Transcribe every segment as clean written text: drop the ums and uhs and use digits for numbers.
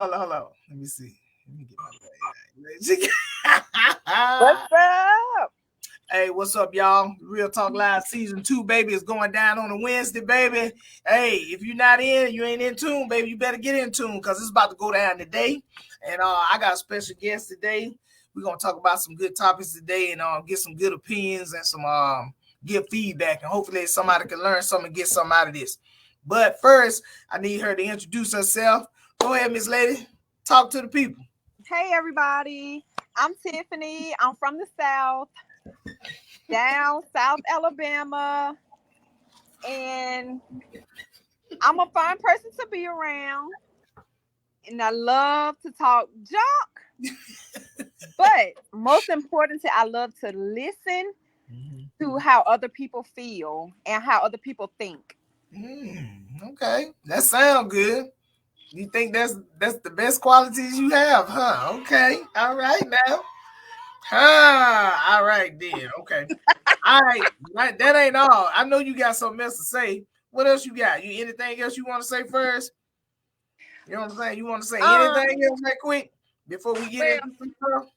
Hold on. Let me see. Let me get my What's up? Hey, what's up, y'all? Real Talk Live Season 2, baby, is going down on a Wednesday, baby. Hey, if you're not in, you ain't in tune, baby, you better get in tune because it's about to go down today. And I got a special guest today. We're going to talk about some good topics today and get some good opinions and some good feedback. And hopefully somebody can learn something and get something out of this. But first, I need her to introduce herself. Go ahead, Miss Lady. Talk to the people. Hey, everybody. I'm Tiffany. I'm from the South, down South Alabama. And I'm a fun person to be around. And I love to talk junk. But most importantly, I love to listen to how other people feel and how other people think. Okay, that sounds good. You think that's the best qualities you have, huh? Okay, all right now. All right then. Okay, all right. That ain't all. I know you got something else to say. What else you got? You anything else you want to say first? You know what I'm saying? You want to say anything else right quick before we get Well, into some stuff?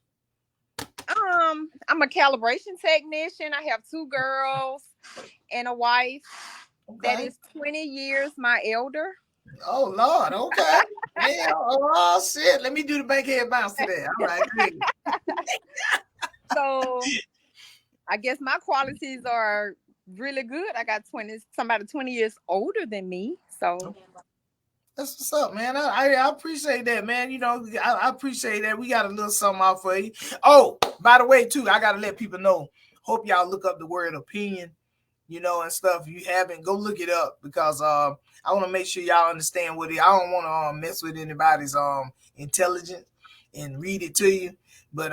I'm a calibration technician. I have two girls and a wife that Okay. is 20 years my elder. Oh Lord. Okay. Yeah. Oh shit. Let me do the bankhead bounce today. All right. Great. So I guess my qualities are really good. I got somebody 20 years older than me. So That's what's up, man. I appreciate that, man. You know, I appreciate that. We got a little something out for you. Oh, by the way, too, I gotta let people know. Hope y'all look up the word opinion, and stuff. If you haven't, go look it up because I want to make sure y'all understand what it. I don't want to mess with anybody's intelligence and read it to you, but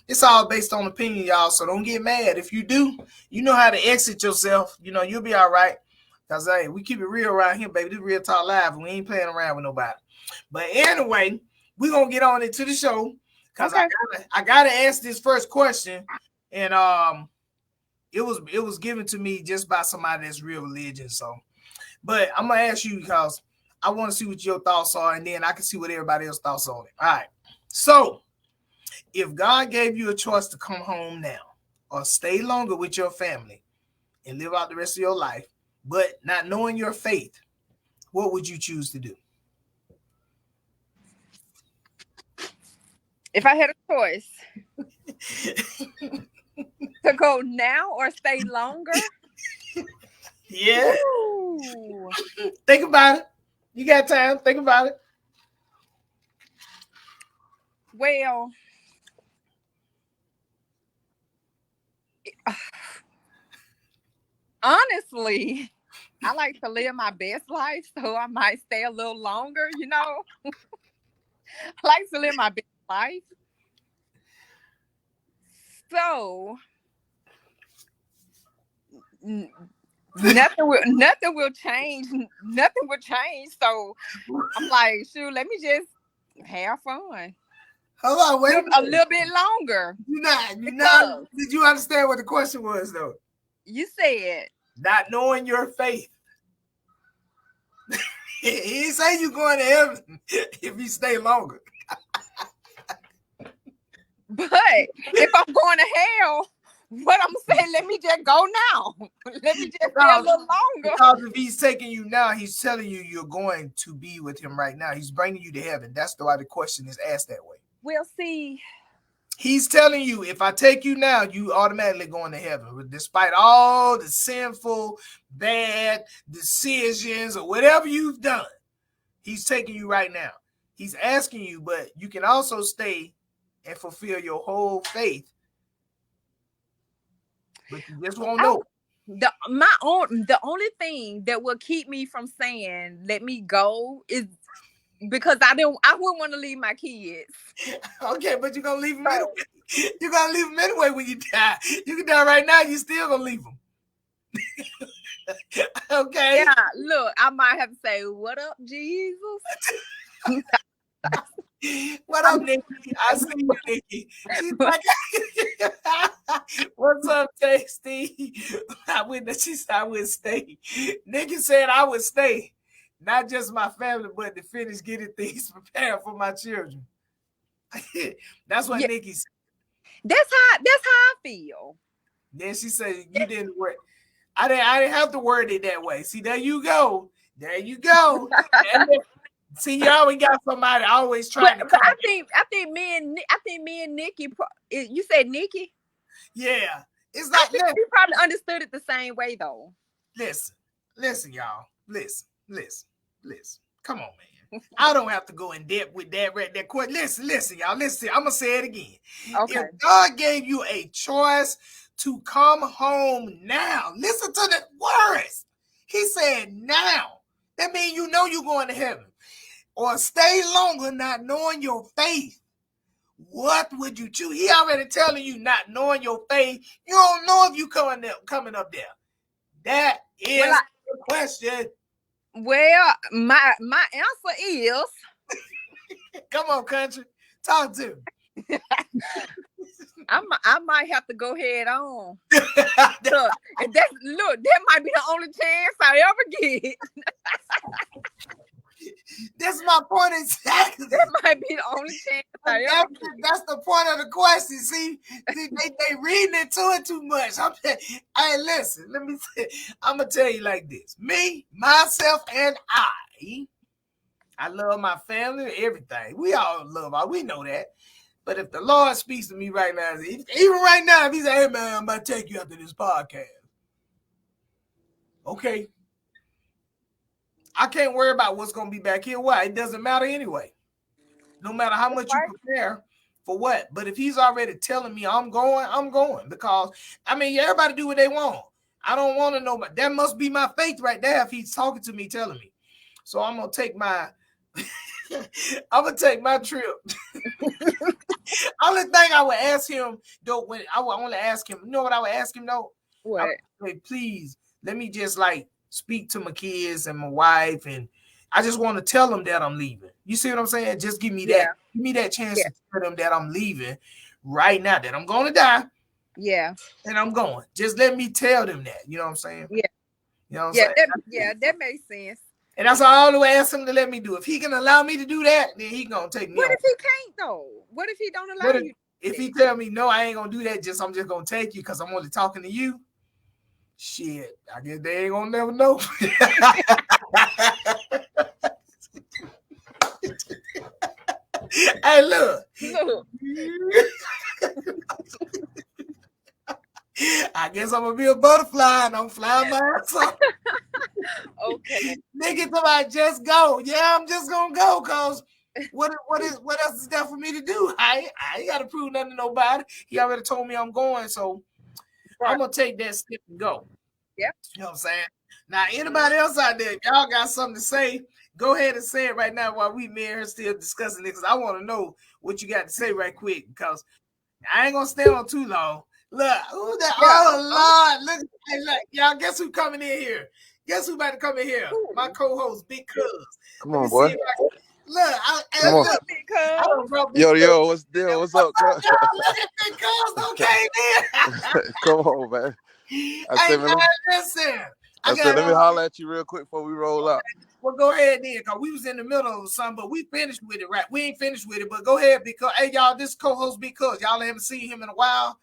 it's all based on opinion, y'all. So don't get mad if you do. You know how to exit yourself. You'll be all right. Cause hey, we keep it real around here, baby. This is Real Talk Live, and we ain't playing around with nobody. But anyway, we gonna get on into the show. Cause okay. I gotta ask this first question. And it was given to me just by somebody that's real religious. So but I'm gonna ask you because I want to see what your thoughts are, and then I can see what everybody else thoughts on it. All right. So if God gave you a choice to come home now or stay longer with your family and live out the rest of your life, but not knowing your faith, what would you choose to do? If I had a choice to go now or stay longer, Yeah. woo, Think about it. You got time. Think about it. well, honestly, I like to live my best life, so I might stay a little longer. I like to live my best life. So n- nothing will change. Nothing will change. So I'm like, shoot, let me just have fun. Hold on, wait a Live a minute. little bit longer. You not. Because Did you understand what the question was though? you said, Not knowing your faith. He ain't say you going to heaven if you stay longer. but if I'm going to hell, what I'm saying, let me just go now. Let me just stay a Because, little longer. because if he's taking you now, he's telling you you're going to be with him right now. He's bringing you to heaven. That's why the question is asked that way. We'll see. He's telling you, if I take you now, you automatically going to heaven, despite all the sinful, bad decisions or whatever you've done. He's taking you right now. He's asking you, but you can also stay and fulfill your whole faith, but you just won't I, know. the only thing that will keep me from saying let me go is because I wouldn't want to leave my kids. Okay, but you're gonna leave them So anyway. You're gonna leave them anyway when you die. You can die right now. You still gonna leave them. Okay. yeah, look, I might have to say, "What up, Jesus?" What up, Nikki? I see you, Nikki. She's like, "What's up, Tasty?" I would. She said I would stay. Nikki said I would stay. not just my family, but to finish getting things prepared for my children. That's what Nikki said. That's how I feel. Then she said, "You didn't work." I didn't have to word it that way. See, there you go. See, you always got somebody always trying to. But I think me and Nikki. You said Nikki? Yeah, it's like we probably understood it the same way though. Listen, y'all. Listen. Come on, man. I don't have to go in depth with that. Listen, y'all. Listen, I'm gonna say it again. Okay. If God gave you a choice to come home now, listen to the words. He said now. That means you know you're going to heaven. Or stay longer not knowing your faith. What would you choose? He already telling you not knowing your faith. You don't know if you coming up there. That is the question. Well, my answer is come on, country. Talk to me. I might have to go head on. That might be the only chance I ever get. That's my point exactly. That might be the only chance I ever get. That's the point of the question. See they reading into it too much. Hey, listen, let me say, I'm gonna tell you like this. Me, myself, and I love my family, everything. We all love we know that. But if the Lord speaks to me right now, even right now, if he says, "Hey man, I'm about to take you after this podcast," okay. I can't worry about what's going to be back here. Why? It doesn't matter anyway. No matter how much you prepare for what. But if he's already telling me I'm going. Because, everybody do what they want. I don't want to know. That must be my faith right there if he's talking to me, telling me. So I'm going to take my trip. Only thing I would ask him, though, when I would only ask him, you know what I would ask him, though? What? I would say, please, let me just speak to my kids and my wife, and I just want to tell them that I'm leaving. You see what I'm saying? Just give me that chance to tell them that I'm leaving right now, that I'm going to die. Yeah. And I'm going. Just let me tell them that. You know what I'm saying? Yeah. You know what I'm saying? That makes sense. And that's all I always ask him to let me do. If he can allow me to do that, then he gonna take me. What if he can't though? What if he don't allow you? If he tell me no, I ain't gonna do that. I'm just gonna take you because I'm only talking to you. Shit, I guess they ain't gonna never know. Hey, look. I guess I'm gonna be a butterfly and I'm flying my ass off. Okay. Nigga, somebody just go. Yeah, I'm just gonna go because what else is there for me to do? I ain't gotta prove nothing to nobody. He already told me I'm going, so I'm gonna take that step and go. Yep. You know what I'm saying? Now, anybody else out there, y'all got something to say, go ahead and say it right now while me and her still discussing it, because I want to know what you got to say right quick, because I ain't gonna stay on too long. Look, who that? Oh Lord, look, y'all. Guess who coming in here? Guess who about to come in here? My co-host, Big Cuz. Come on, boy. Look, Big Cuz. Yo, what's the deal? What's up, Cuz? Look at Big Cuz, don't came in. Come on, man. Let me holler at you real quick before we roll up. Well, go ahead then, because we was in the middle of something, but we finished with it, right? We ain't finished with it, but go ahead, because, hey, y'all, this co-host, because y'all haven't seen him in a while.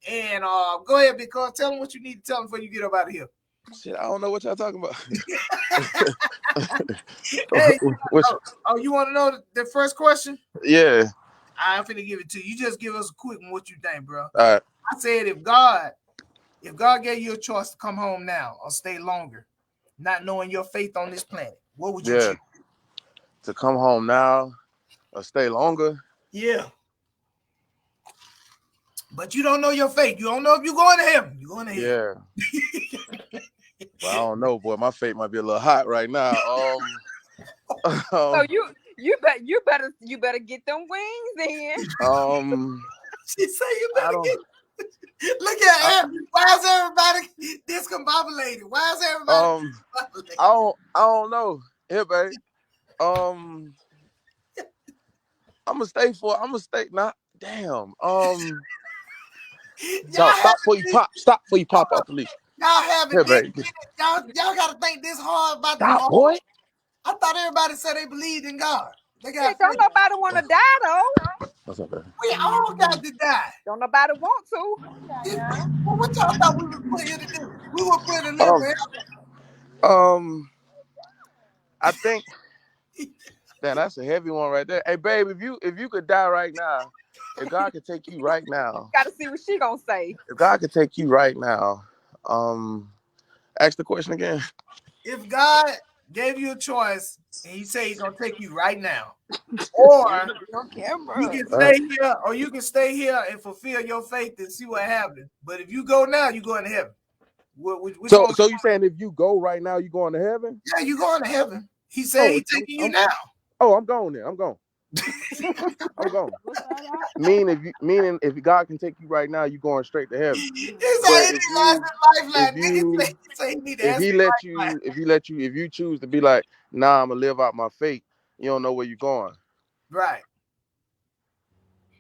And go ahead, because tell him what you need to tell him before you get up out of here. Shit, I don't know what y'all talking about. Hey, you want to know the first question? Yeah. I'm finna give it to you. You just give us a quick one, what you think, bro. All right. I said, if God gave you a choice to come home now or stay longer, not knowing your faith on this planet, what would you choose? To come home now or stay longer? Yeah. But you don't know your faith. You don't know if you're going to heaven. You're going to heaven. Yeah. Well, I don't know, boy. My faith might be a little hot right now. So you better get them wings in. She say you better get. Look at her. Why is everybody discombobulated? Why is everybody I don't know. Here, baby. I'm gonna stay. Nah, damn. Stop before you pop off, please. Y'all haven't. Here, baby. Y'all gotta think this hard about stop, boy. I thought everybody said they believed in God. They got Don't faith. nobody want to die though. That's okay. We all got to die. Don't nobody want to. Well, what y'all thought we were put here to do? We were put to live forever. I think that's a heavy one right there. Hey, babe, if you could die right now, if God could take you right now, Gotta see what she gonna say. if God could take you right now, ask the question again. If God gave you a choice and he said he's gonna take you right now, or you can stay here, or you can stay here and fulfill your faith and see what happens. But if you go now, you going to heaven. So you saying if you go right now, you going to heaven? Yeah, you going to heaven. He said he's taking you now. Oh, I'm going there. I'm going. I'm going. Meaning if God can take you right now, you going straight to heaven. If you choose to be like, nah, I'm gonna live out my faith, you don't know where you're going. Right.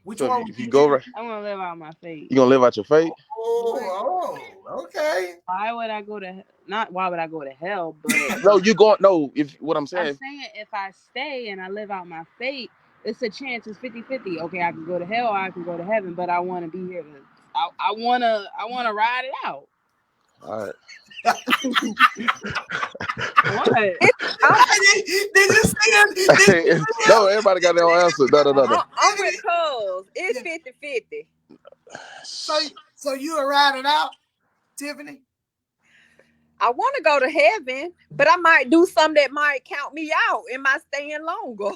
Which so one? If you go right, I'm gonna live out my faith. You gonna live out your faith? Oh, okay. Why would I go to? Not why would I go to hell, but no, you going. No, if what I'm saying. I'm saying if I stay and I live out my faith, it's a chance. It's 50-50. Okay, I can go to hell or I can go to heaven, but I want to be here. I wanna ride it out. All right. What? Did you see him? No, everybody got their own answer. No. I'm with Cuz. It's 50-50. So you are riding out, Tiffany? I want to go to heaven, but I might do something that might count me out in my staying longer.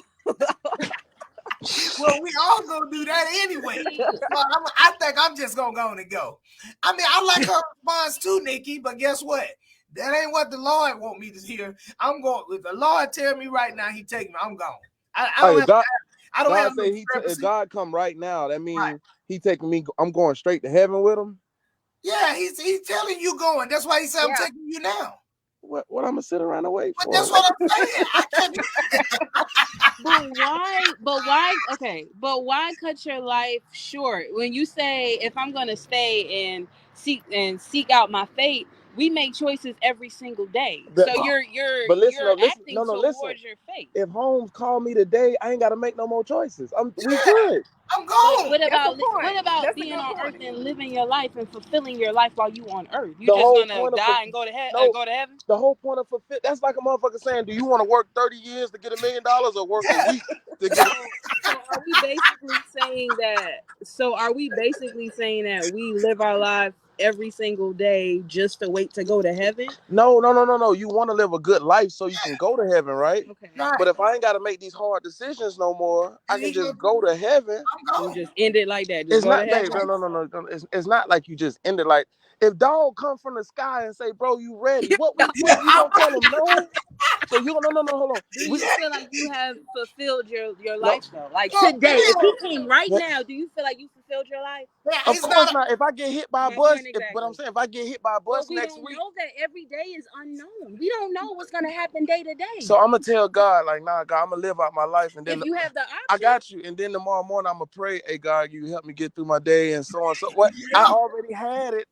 Well, we all gonna do that anyway. I think I'm just gonna go and go. I mean, I like her response too, Nikki, but guess what? That ain't what the Lord want me to hear. I'm going. If the Lord tell me right now, He take me. I'm gone. I don't have no if God come right now, that means He taking me. I'm going straight to heaven with Him. Yeah, he's telling you going. That's why He said I'm taking you now. What I'm gonna sit around and wait for? That's what I'm saying. But why? Okay, but why cut your life short when you say if I'm gonna stay and seek out my fate? We make choices every single day. So you're acting towards your fate. If Holmes called me today, I ain't got to make no more choices. We good. I'm gone. What about being on earth and living your life and fulfilling your life while you on earth? You just gonna die and go to heaven? The whole point of fulfill, that's like a motherfucker saying, do you want to work 30 years to get $1 million or work a week to get So are we basically saying that we live our lives every single day just to wait to go to heaven? No. You want to live a good life so you can go to heaven, right? Okay. But if I ain't got to make these hard decisions no more, I can just go to heaven. You just end it like that. It's not, Dave, no. It's not like you just end it like, if dog come from the sky and say, bro, you ready? What you don't tell him no? So you no, hold on. Do you feel like you have fulfilled your life though? Like today, if he came right now, do you feel like you fulfilled your life? Of course not. If I get hit by a bus, but I'm saying if I get hit by a bus next week, we don't know that every day is unknown. We don't know what's gonna happen day to day. So I'm gonna tell God, like, nah, God, I'm gonna live out my life, and then if you have the option, I got you. And then tomorrow morning, I'm gonna pray, hey God, you help me get through my day, and so on. So what? I already had it.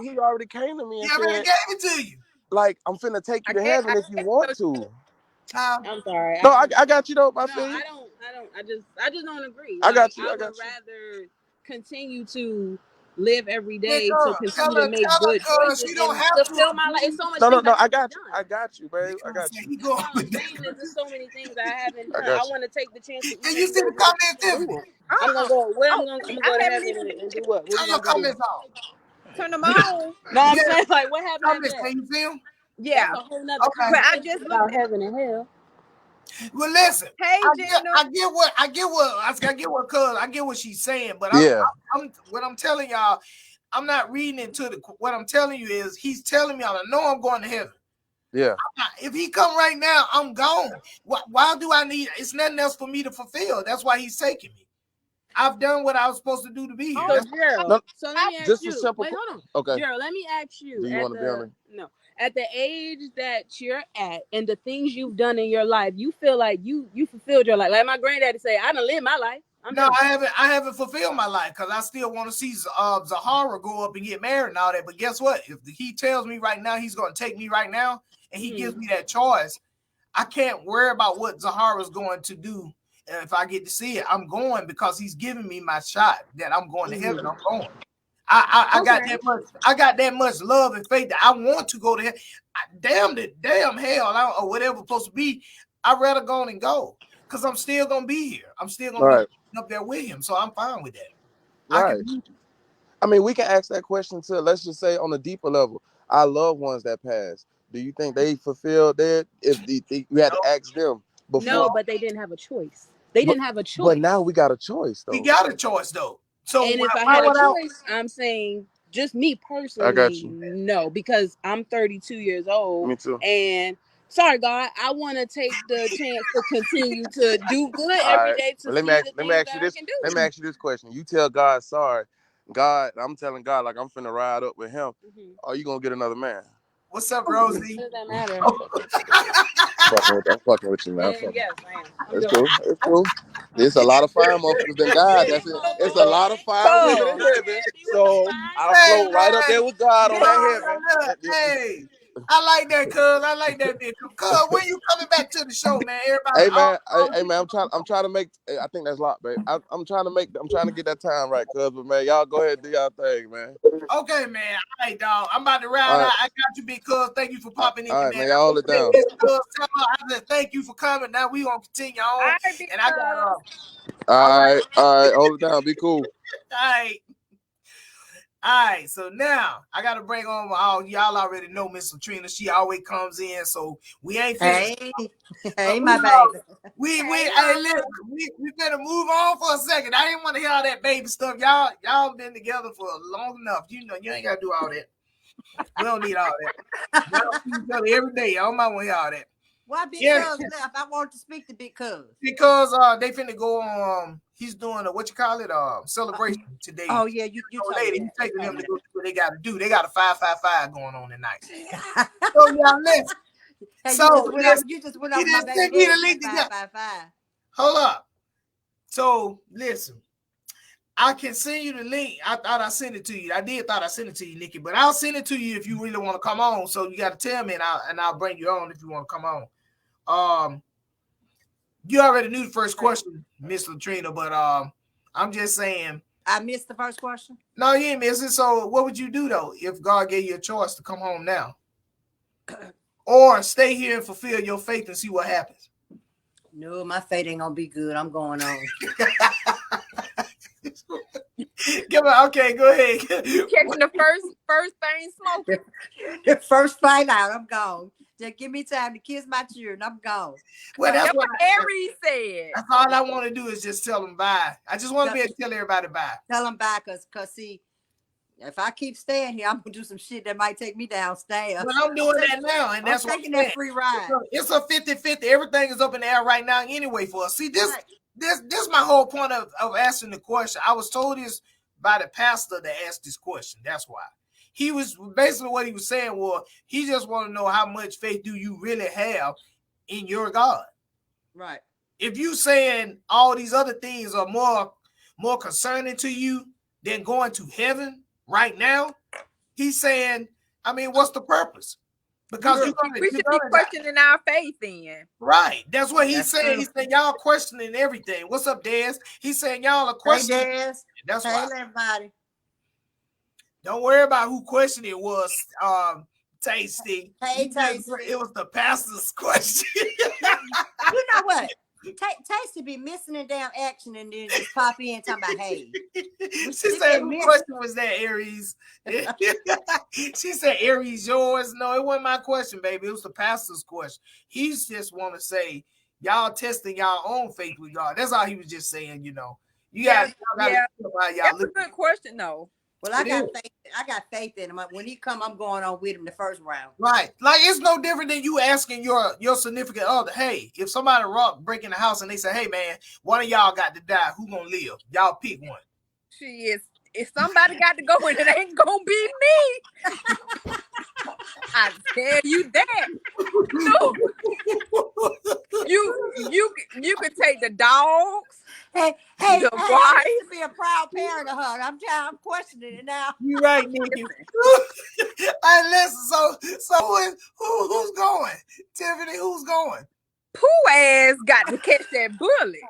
He already came to me and said, gave it to you. Like, I'm finna take you to heaven if you want to. I'm sorry. No, I got you though, my friend. I just don't agree. I got you. I would rather continue to live every day to continue to make good choices and fulfill my life. It's so much. No, I got you, babe. I got you. There's so many things I haven't done. I want to take the chance to. You see the comments, Tiffany? I'm gonna go. I'm gonna go to heaven and do what? Turn your comments off. Turn them on. No, I'm saying, like, what happened? Can you see them? Yeah. That's a whole nother but I just about heaven and hell. Well, listen. Hey, I get what she's saying, but what I'm telling y'all, I'm not reading into what I'm telling you is he's telling me I know I'm going to heaven. Yeah. If he come right now, I'm gone. Why do I need? It's nothing else for me to fulfill. That's why he's taking me. I've done what I was supposed to do to be here. So let me ask you. Wait, hold on. Okay. Gerald, let me ask you. Do you want to be on it? No. At the age that you're at and the things you've done in your life, you feel like you fulfilled your life. Like my granddaddy say, I done lived my life. I haven't fulfilled my life because I still want to see Zahara go up and get married and all that. But guess what? If he tells me right now he's going to take me right now and he gives me that choice, I can't worry about what Zahara's going to do. And if I get to see it, I'm going because he's giving me my shot that I'm going to heaven. I'm going. I got that much. I got that much love and faith that I want to go to heaven. Damn hell, or whatever it's supposed to be. I'd rather go on and go because I'm still gonna be here. I'm still gonna be up there with him, so I'm fine with that. Right. I mean, we can ask that question to, let's just say, on a deeper level. Our loved ones that passed, do you think they fulfilled that? If you had to ask them before? No, but they didn't have a choice. They didn't have a choice. But now we got a choice, though. We got a choice, though. So and if I had a choice, I'm saying just me personally. I got you. No, because I'm 32 years old. Me too. And sorry, God, I want to take the chance to continue to do good every day. Let me ask you this question. You tell God sorry. God, I'm telling God, like, I'm finna ride up with him. Mm-hmm. Are you gonna get another man? What's up, Rosie? Does that matter? I'm fucking with you, man. Yes, I am. It's cool. It's cool. There's a lot of fire motherfuckers than God. That's it. It's a lot of fire women in heaven. So I float right up there with God on that heaven. Hey, I like that, cuz. I like that, bitch. Cuz, when you coming back to the show, man? Everybody. Hey, man. I'm trying to make. I think that's locked, babe. I'm trying to get that time right, cuz. But man, y'all go ahead and do y'all thing, man. Okay, man. All right, dog. I'm about to round out. I got you, big cuz. Thank you for popping in. All right, man. Y'all hold it down. I said thank you for coming. Now we gonna continue on. And I got. All right. Hold it down. Be cool. All right, so now I gotta bring on y'all already know Miss Latrina. She always comes in, so we ain't finished. Hey, my baby. We better move on for a second. I didn't want to hear all that baby stuff. Y'all been together for long enough. You know, you ain't gotta do all that. We don't need all that. Y'all see each other every day. I don't mind want to hear all that. Why Big Cuz left? I want to speak to Big Cuz. Because they finna go on. He's doing a celebration today. Oh yeah, you lady. He's taking them to go do what they got to do. They got a 555 going on tonight. So y'all listen. Hey, so you just went off my baby. Hold up. So listen, I can send you the link. I thought I sent it to you. I thought I sent it to you, Nikki, but I'll send it to you if you really want to come on. So you got to tell me, and I'll bring you on if you want to come on. You already knew the first question, Miss Latrina, but I'm just saying. I missed the first question? No, you ain't miss it. So what would you do, though, if God gave you a choice to come home now? Or stay here and fulfill your faith and see what happens? No, my faith ain't going to be good. I'm going on. Okay, go ahead. Catching the first thing smoking. The first fight out, I'm gone. Just give me time to kiss my children. I'm gone. Well, that's what Aries said. That's all I want to do is just tell them bye. I just want to be able to tell everybody bye. Tell them bye, cause see, if I keep staying here, I'm gonna do some shit that might take me downstairs. But I'm doing that now, and that's taking that free ride. It's a 50-50. Everything is up in the air right now anyway for us. See, this is my whole point of asking the question. I was told this by the pastor to ask this question. That's why. He was basically what he was saying was he just want to know how much faith do you really have in your God. Right. If you saying all these other things are more concerning to you than going to heaven right now, he's saying, I mean, what's the purpose? Because we should be questioning our faith then. Right. That's what he's saying. He's saying y'all questioning everything. What's up, Dez? He's saying y'all are questioning. Hey, Dez. That's hey, why. Everybody. Don't worry about who questioned it was, Tasty. Hey, Tasty. It was the pastor's question. You know what? Tasty be missing in damn action and then just pop in talking about, hey. She said, whose question was that, Aries? She said, Aries, yours? No, it wasn't my question, baby. It was the pastor's question. He's just want to say, y'all testing y'all own faith with God. That's all he was just saying, you know. That's a good question, though. Well, I got faith in him. When he come, I'm going on with him the first round. Right. Like, it's no different than you asking your significant other, hey, if somebody break in the house and they say, hey, man, one of y'all got to die, who gonna live? Y'all pick one. If somebody got to go and it ain't gonna be me. I tell you that. No. You could take the dogs. Hey, I used to be a proud parent of her. I'm questioning it now. You're right, Nikki. Hey, listen, so who's going? Tiffany, who's going? Pooh ass got to catch that bullet.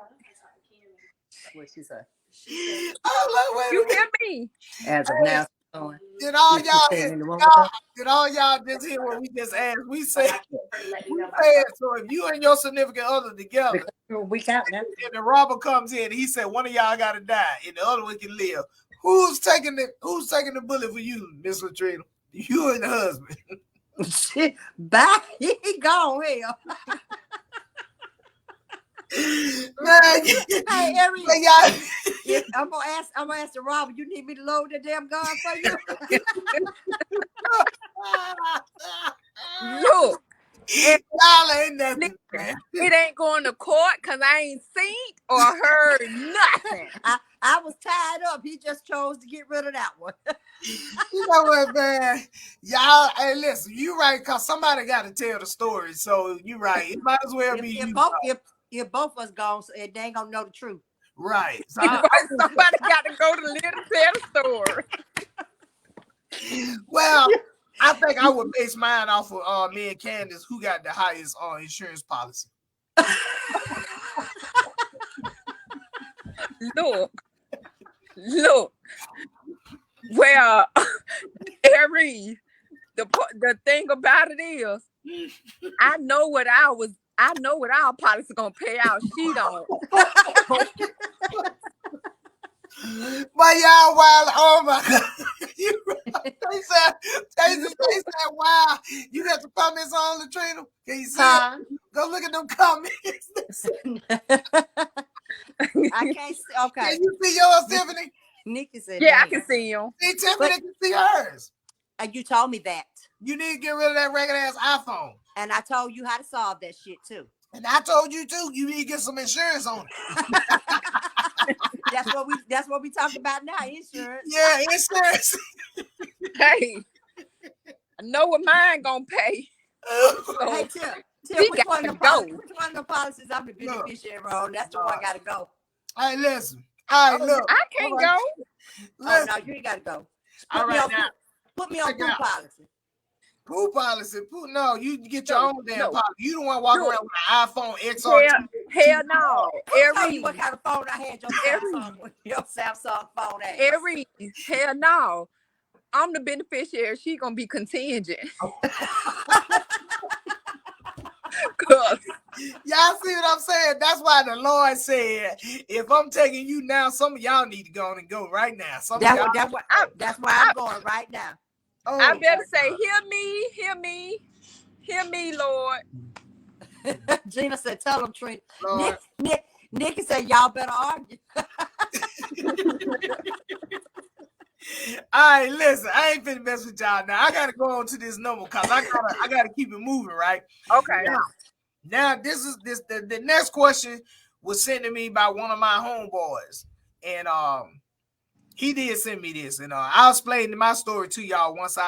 What she say? I'm like, wait a You minute. hear me? As of now, going. Did all Is she y'all staying in the room with y'all us? did all y'all just hear what we just asked? We said so if you and your significant other together We're a week out now. and the robber comes in and he said one of y'all gotta die and the other one can live, who's taking the bullet for you, Miss Latrina? You and the husband. Bye. He gone hell. Man, Hey, Eric, y'all, I'm gonna ask the robber. You need me to load the damn gun for you? Look, y'all ain't nothing, man. it ain't going to court because I ain't seen or heard nothing. I was tied up. He just chose to get rid of that one. You know what, man? Y'all, hey, listen, you right, cause somebody got to tell the story. So you right. It might as well be you. If both of us gone, so they ain't gonna know the truth. Right. So Somebody got to go to live to tell the story. well, I think I would base mine off of me and Candace, who got the highest insurance policy. Look. Well, Ari, the thing about it is, I know what our policy gonna pay out. She don't. But y'all wild, oh my God. They said, wow, you got the comments on, Latrina? Can you see it? Go look at them comments. I can't see. Okay. Can you see yours, Tiffany? Nikki said, yeah, I can see him. See, Tiffany can see hers. You told me that. You need to get rid of that regular ass iPhone. And I told you how to solve that shit too. And I told you too, you need to get some insurance on it. That's what we talking about now, insurance. Yeah, insurance. Hey, I know what mine gonna pay. So Hey, Tim, we which got one to of go. the policies I'm the beneficiary on? That's the one gotta go. Hey, listen. All right, look. I can't go. Oh no, you ain't gotta go. All right, now. Put me on Pooh policy. Pooh policy. Pooh, no, you get your own damn policy. You don't want to walk around with an iPhone XR. Hell no. Tell you what kind of phone I had your Samsung phone at. Hell no. I'm the beneficiary. She gonna be contingent. Y'all see what I'm saying? That's why the Lord said, if I'm taking you now, some of y'all need to go on and go right now. That's why I'm going right now. Oh, I better say, hear me, Lord. Gina said, tell them, Trina. Nikki said, y'all better argue. All right, listen, I ain't finna mess with y'all now. I gotta go on to this number because I gotta keep it moving, right? Okay. Now this is the next question was sent to me by one of my homeboys, and he did send me this, and I'll explain my story to y'all once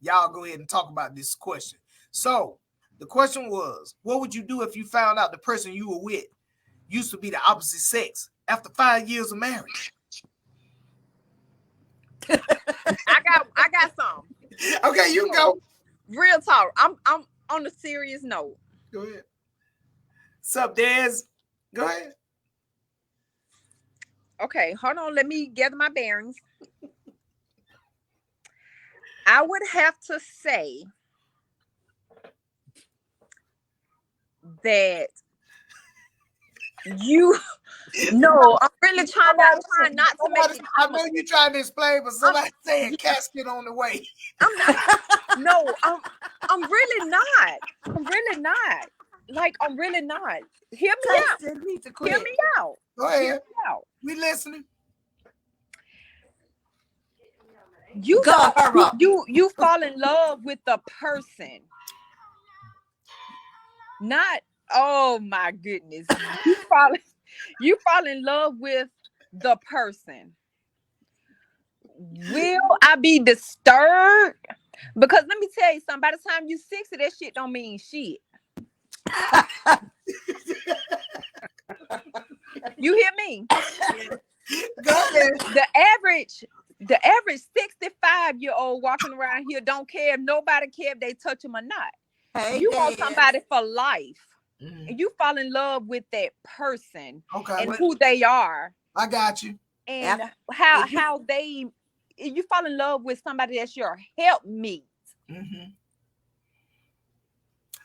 y'all go ahead and talk about this question. So the question was, what would you do if you found out the person you were with used to be the opposite sex after 5 years of marriage? I got some. Okay, you go. Real talk. I'm on a serious note. Go ahead. What's up, Dez? Go ahead. Okay, hold on. Let me gather my bearings. I would have to say that I'm really trying not to make it. I know you're trying to explain, but somebody saying casket on the way. I'm not. No, I'm really not. I'm really not. Like, I'm really not. Hear me out. Hear me out. Go ahead. Hear me out. We listening. You fall in love with the person. Not, oh my goodness. You fall in love with the person. Will I be disturbed? Because let me tell you something, by the time you 60, that shit don't mean shit. You hear me? The average 65-year-old walking around here don't care if nobody care if they touch him or not. You want somebody for life. and you fall in love with that person Okay. and who they are, I got you. and If how you fall in love with somebody that's your helpmeet. Mm-hmm.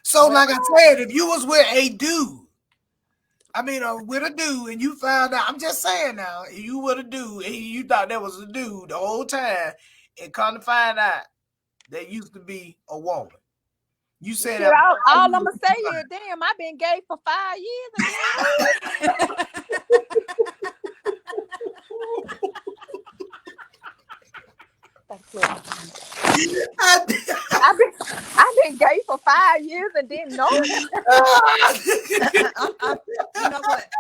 So, like I said, if you was with a dude, with a dude, and you found out, I'm just saying now, you with a dude, and you thought that was a dude the whole time, and come to find out that used to be a woman. You said Shit, that. all I'm gonna say is, damn, I've been gay for 5 years. I've been gay for 5 years and didn't know it. You know what?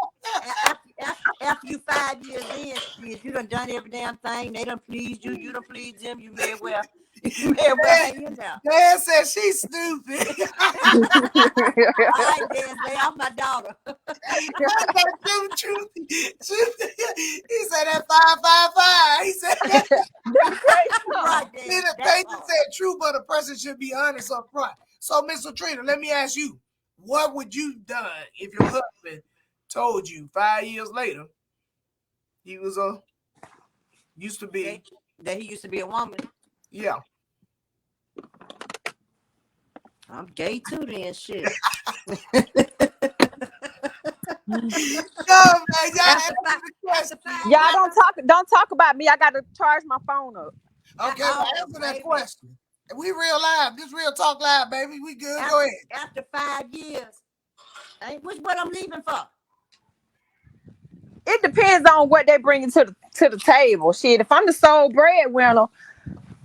After you 5 years in, shit, you done every damn thing. They done pleased you. You done pleased them. You may well hang in there. Dad said she's stupid. All right, Dad, lay off my daughter. He said that 555. He said Right, Dad. the patient said true, but a person should be honest up front. So, Miss Latrina, let me ask you, what would you done if your husband told you 5 years later he was used to be that he used to be a woman? Yeah. I'm gay too, then shit. Y'all don't talk about me. I gotta charge my phone up. Okay, answer that question. We real live. This real talk live, baby. We good. Go ahead. After 5 years, what I'm leaving for? It depends on what they bring to the table. Shit, if I'm the sole breadwinner,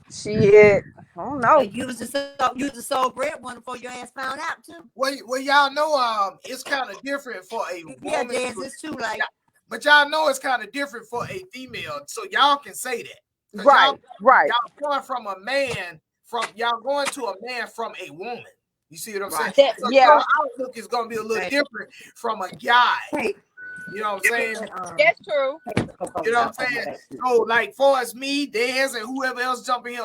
shit, I don't know. You was the sole breadwinner before your ass found out too. Well, y'all know it's kind of different for a woman. Yeah, Jazz, it's too late. But y'all know it's kind of different for a female, so y'all can say that. Right. Y'all going from a man y'all going to a man from a woman. You see what I'm saying? So your outlook is gonna be a little different from a guy. You know what I'm saying? That's true. You know what I'm saying? So, like, far as me, Dez, and whoever else jumping here,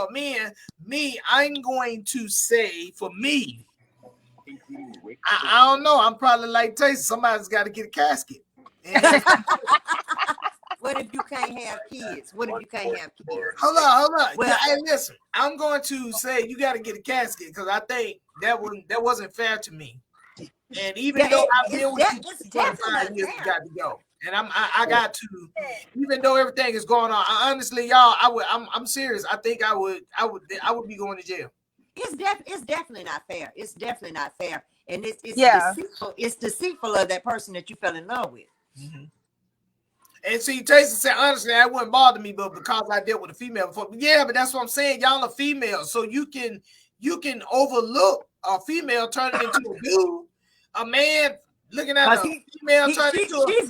I'm going to say for me, I don't know. I'm probably like Taysom. Somebody's got to get a casket. What if you can't have kids? Hold on. Well, hey, listen. I'm going to say you got to get a casket because I think that wasn't fair to me. And even though I've been with you for 5 years, you got to go. And I got to, even though everything is going on. Honestly, y'all, I'm serious. I think I would be going to jail. It's definitely not fair. It's definitely not fair, and it's deceitful. It's deceitful of that person that you fell in love with. Mm-hmm. And see, Taysom said, honestly, that wouldn't bother me, but because I dealt with a female before. Yeah, but that's what I'm saying. Y'all are females, so you can overlook a female turning into a dude. A man looking at a female turning into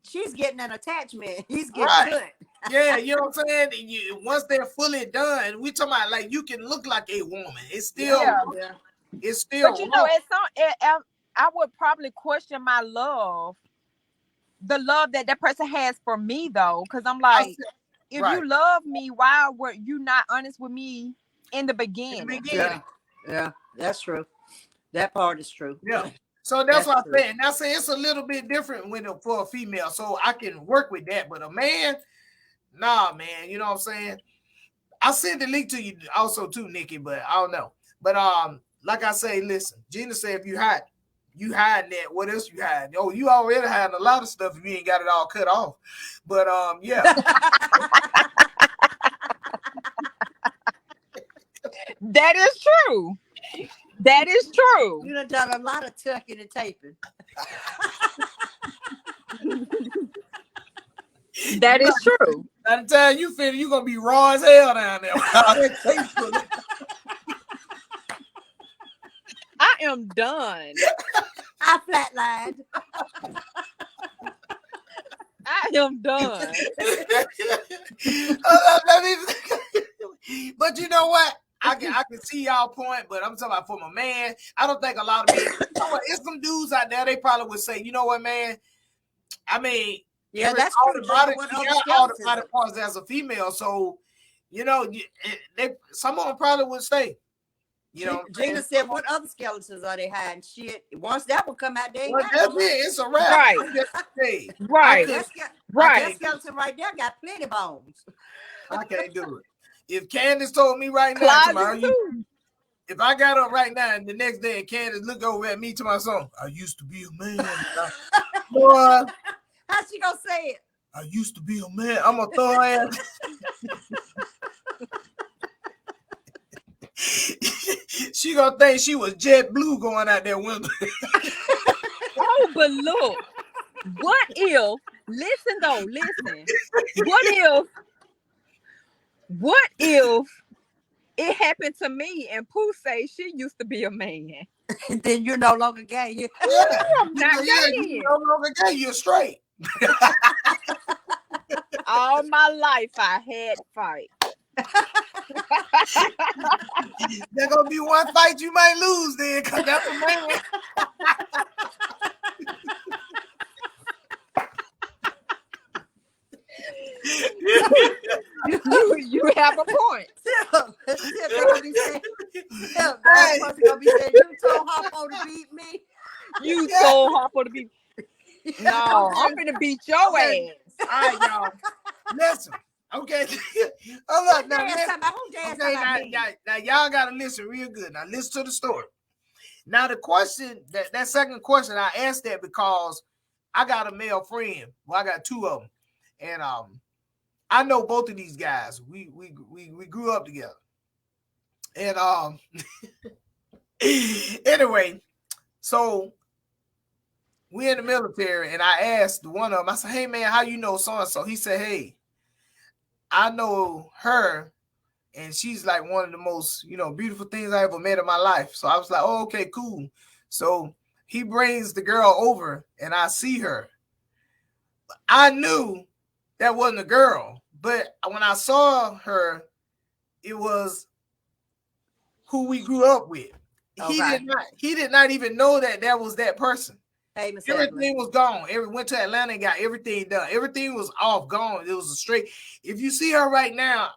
she's getting an attachment. He's getting good. Yeah, you know what I'm saying? Once they're fully done, we talking about like you can look like a woman. It's still it's still. But you know, I would probably question my love. The love that person has for me, though, because I'm like, if you love me, why were you not honest with me in the beginning? Yeah, that's true. That part is true. Yeah. So that's what I'm saying. Now, say it's a little bit different for a female, so I can work with that. But a man, nah, man. You know what I'm saying? I sent the link to you also too, Nikki, but I don't know. But like I say, listen, Gina said if you hiding that, what else you hiding? Oh, you already hiding a lot of stuff if you ain't got it all cut off. But yeah. That is true. That is true. You done a lot of tucking and taping. That is true. By the time you finish, you're gonna be raw as hell down there. I am done. I flatlined. I am done. But you know what? I can see y'all point, but I'm talking about for my man. I don't think a lot of men. It's some dudes out there. They probably would say, you know what, man? I mean, that's all true. the body parts as a female. So, you know, some of them probably would stay. You know what I'm Gina saying? said, what other skeletons are they hiding? Shit. Once that one come out, they ain't Well, got that's no it. more. It's a wrap. Right. I'm just saying, I Right. couldn't, Right. That skeleton right there got plenty bones. I can't do it. If Candace told me right now, Closet tomorrow, too. if I got up right now and the next day and Candace look over at me to my son, I used to be a man. Boy, How she gonna say it? I used to be a man. I'm gonna throw her ass. She gonna think she was jet blue going out that window. Oh, but look, what if? Listen though, listen. What if it happened to me and Pooh say she used to be a man? Then you're no longer gay. Yeah, I'm not yeah, gay. you no longer gay. You're straight. All my life I had fight. There's gonna be one fight you might lose then, cause that's a man. You have a point. They're gonna be saying, you told Harpo to beat me. You so hard for the be. No, I'm gonna beat your ass. All right, y'all. Listen. Okay. Hold on. Now, now y'all gotta listen real good. Now listen to the story. Now the question, that second question, I asked that because I got a male friend. Well, I got two of them, and I know both of these guys. We grew up together, and anyway, so we in the military, and I asked one of them. I said, "Hey man, how you know so and so?" He said, "Hey, I know her, and she's like one of the most, beautiful things I ever met in my life." So I was like, "Oh, okay, cool." So he brings the girl over, and I see her. I knew that wasn't a girl, but when I saw her, it was who we grew up with. Okay. He did not even know that was that person. Hey, everything was gone. Went to Atlanta and got everything done. Everything was off, gone. It was a straight. If you see her right now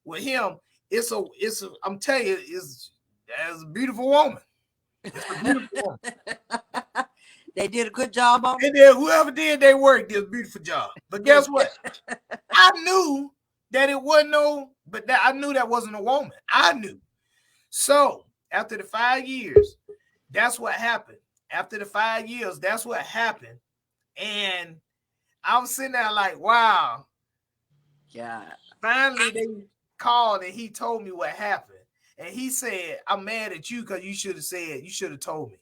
with him, I'm telling you, it's a beautiful woman. It's a beautiful woman. They did a good job on it. And then whoever did their work did a beautiful job. But guess what? I knew that it wasn't I knew that wasn't a woman. I knew. So after the 5 years, that's what happened. After the 5 years, that's what happened. And I was sitting there like, wow. Yeah. Finally, they called and he told me what happened. And he said, "I'm mad at you because you should have told me."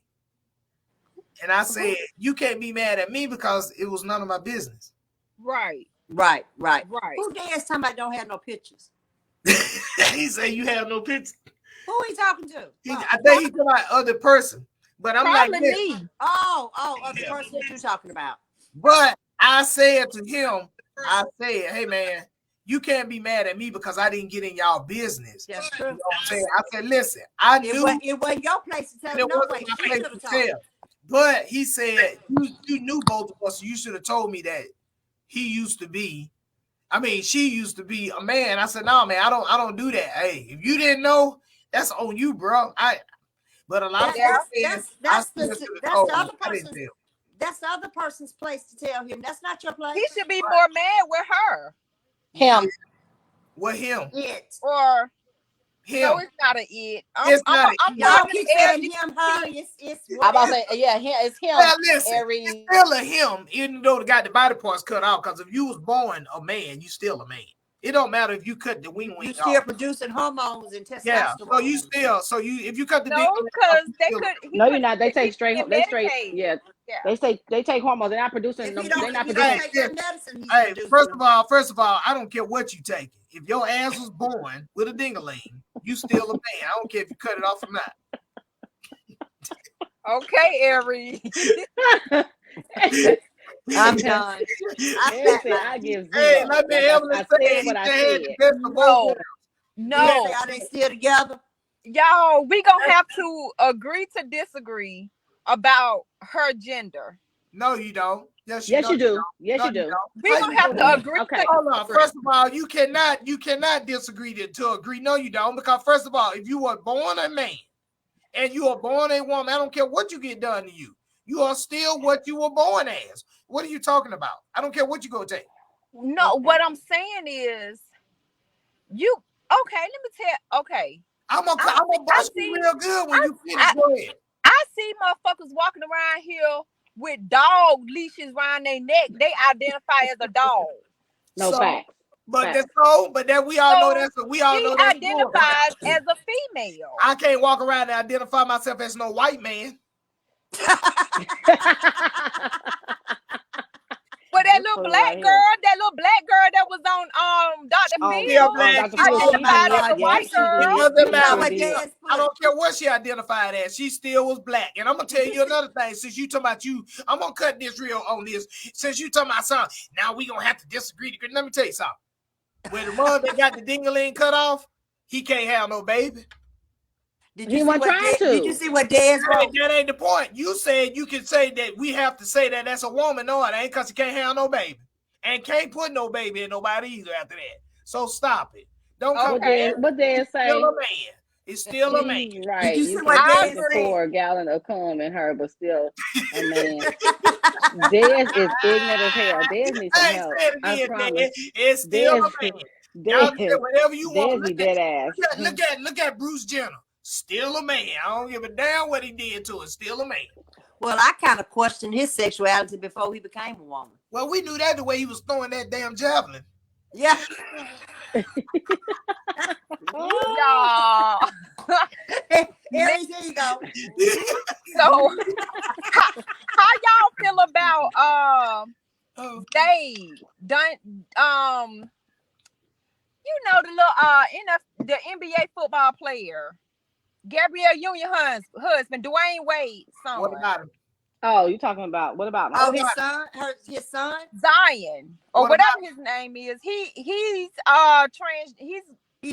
And I said, "You can't be mad at me because it was none of my business." Right. Who dares somebody don't have no pictures? He said, "You have no pictures." Who he talking to? I think he's talking about other person. But I'm probably like, me. Other person that you're talking about. But I said to him, "Hey man, you can't be mad at me because I didn't get in y'all business." That's true. You know what I'm saying? I said, "Listen, I knew it wasn't your place to tell. it wasn't my place to tell." But he said, you knew both of us. You should have told me that she used to be a man. I said, "No, man, I don't do that. Hey, if you didn't know, that's on you, bro." But a lot of that's the other person's place to tell him. That's not your place. He should be more mad with her. Him. What him? It. Or him. No, it's not an it. I'm talking him, her. It's I'm about to say, yeah, it's him. Well, listen, it's still a him, even though they got the body parts cut off. Because if you was born a man, you still a man. It don't matter if you cut the wing off. You still producing hormones and testosterone. Yeah, if you cut the because they could. No, you're not. They take straight. Yeah. They take hormones. They're not producing. They're not producing. Hey, first of all, I don't care what you take. If your ass was born with a ding-a-ling, you still a man. I don't care if you cut it off or not. Okay, Ari. I'm done. I give zero. Hey, let me say what I said. No. Are they still together? Y'all, we gonna have to agree to disagree about her gender. No, you don't. Yes, you do. Yes, you do. We gonna have to agree. Okay. Hold on. First of all, you cannot disagree to agree. No, you don't. Because first of all, if you were born a man, and you are born a woman, I don't care what you get done to you. You are still what you were born as. What are you talking about? I don't care what you go take. No, what I'm saying is, you okay? Let me tell. Okay, I'm gonna bust you real good when you finish. Go ahead. I see motherfuckers walking around here with dog leashes around their neck. They identify as a dog. No facts. But that's so. But that we all know that's we all know that's identifies as a female. I can't walk around and identify myself as no white man. But that little black girl that was on Dr. Phil, identified as a white girl. I don't care what she identified as. She still was black. And I'm gonna tell you another thing. Since you talking about you, I'm gonna cut this real on this. Since you talking about something, now we gonna have to disagree. Let me tell you something. When the mother that got the ding-a-ling cut off, he can't have no baby. Did you see what Dez wrote? That ain't the point. You said you can say that we have to say that that's a woman. No, it ain't, because she can't have no baby. And can't put no baby in nobody either after that. So stop it. Don't come What Dez say? Still a man. It's still a man. Right. Did you You see what can Dez pour a gallon of cum in her, but still a man. Dez is ignorant as hell. Dez needs some help. I promise. It's still a man. Dez, whatever you want. Dez be dead ass. Look at Bruce Jenner. Still a man. I don't give a damn what he did to it. Still a man. Well, I kind of questioned his sexuality before he became a woman. Well, we knew that the way he was throwing that damn javelin. Yeah. Y'all. Here you go. So, how y'all feel about they done you know the NBA football player Gabrielle Union husband Dwayne Wade's son. What about him? Oh, you talking about what about him? Oh, his son Zion or whatever his name is. He's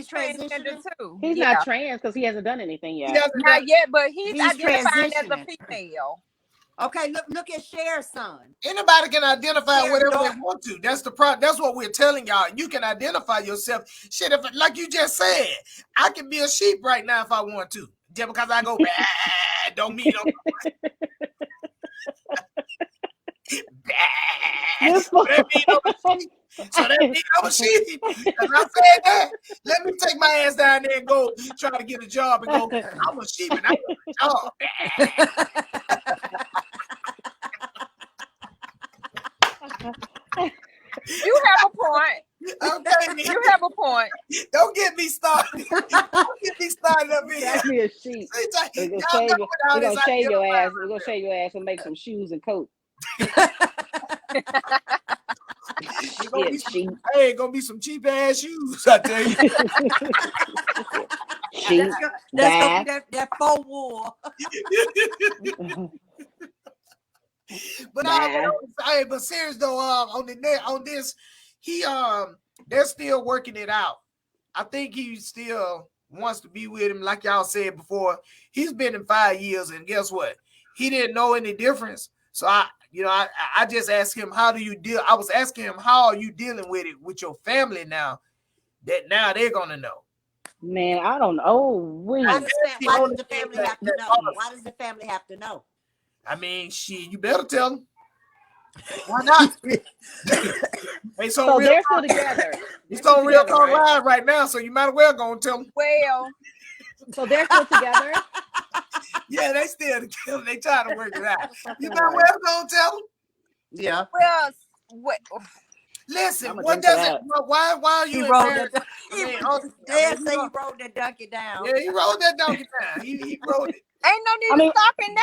transgender too. He's not trans because he hasn't done anything yet. Not yet, but he's identifying as a female. Okay, look at Cher's son. Anybody can identify whatever they want to. That's the problem. That's what we're telling y'all. You can identify yourself. Shit, if like you just said, I can be a sheep right now if I want to. Just because I go bad, don't mean no. Bad. So that means I'm a sheep. Because I said that. Let me take my ass down there and go try to get a job and go, I'm a sheep and I got a job. You have a point. Okay, you have a point. Don't get me started. Don't get me started up here. That's me a sheep. We're gonna shave your ass. We're gonna shave your ass and make some shoes and coats. Ain't gonna be some cheap ass shoes, I tell you. That faux war. But serious though, on this, they're still working it out. I think he still wants to be with him, like y'all said before. He's been in 5 years, and guess what? He didn't know any difference. So I just asked him, how do you deal? I was asking him, how are you dealing with it with your family now? That now they're gonna know. Man, I don't know. Why does the family have to know? Why does the family have to know? I mean, shit, you better tell them. Why not? So they're still together. It's on Real Talk Live right now, so you might as well go and tell them. Well, so they're still together. Yeah, they still together. They trying to work it out. You might as well go and tell them. Yeah. Well, listen. What does it? Why are you? He rolled that. Dad say he rolled that donkey down. Yeah, he rolled that donkey down. He rolled it. Ain't no need to stop it now.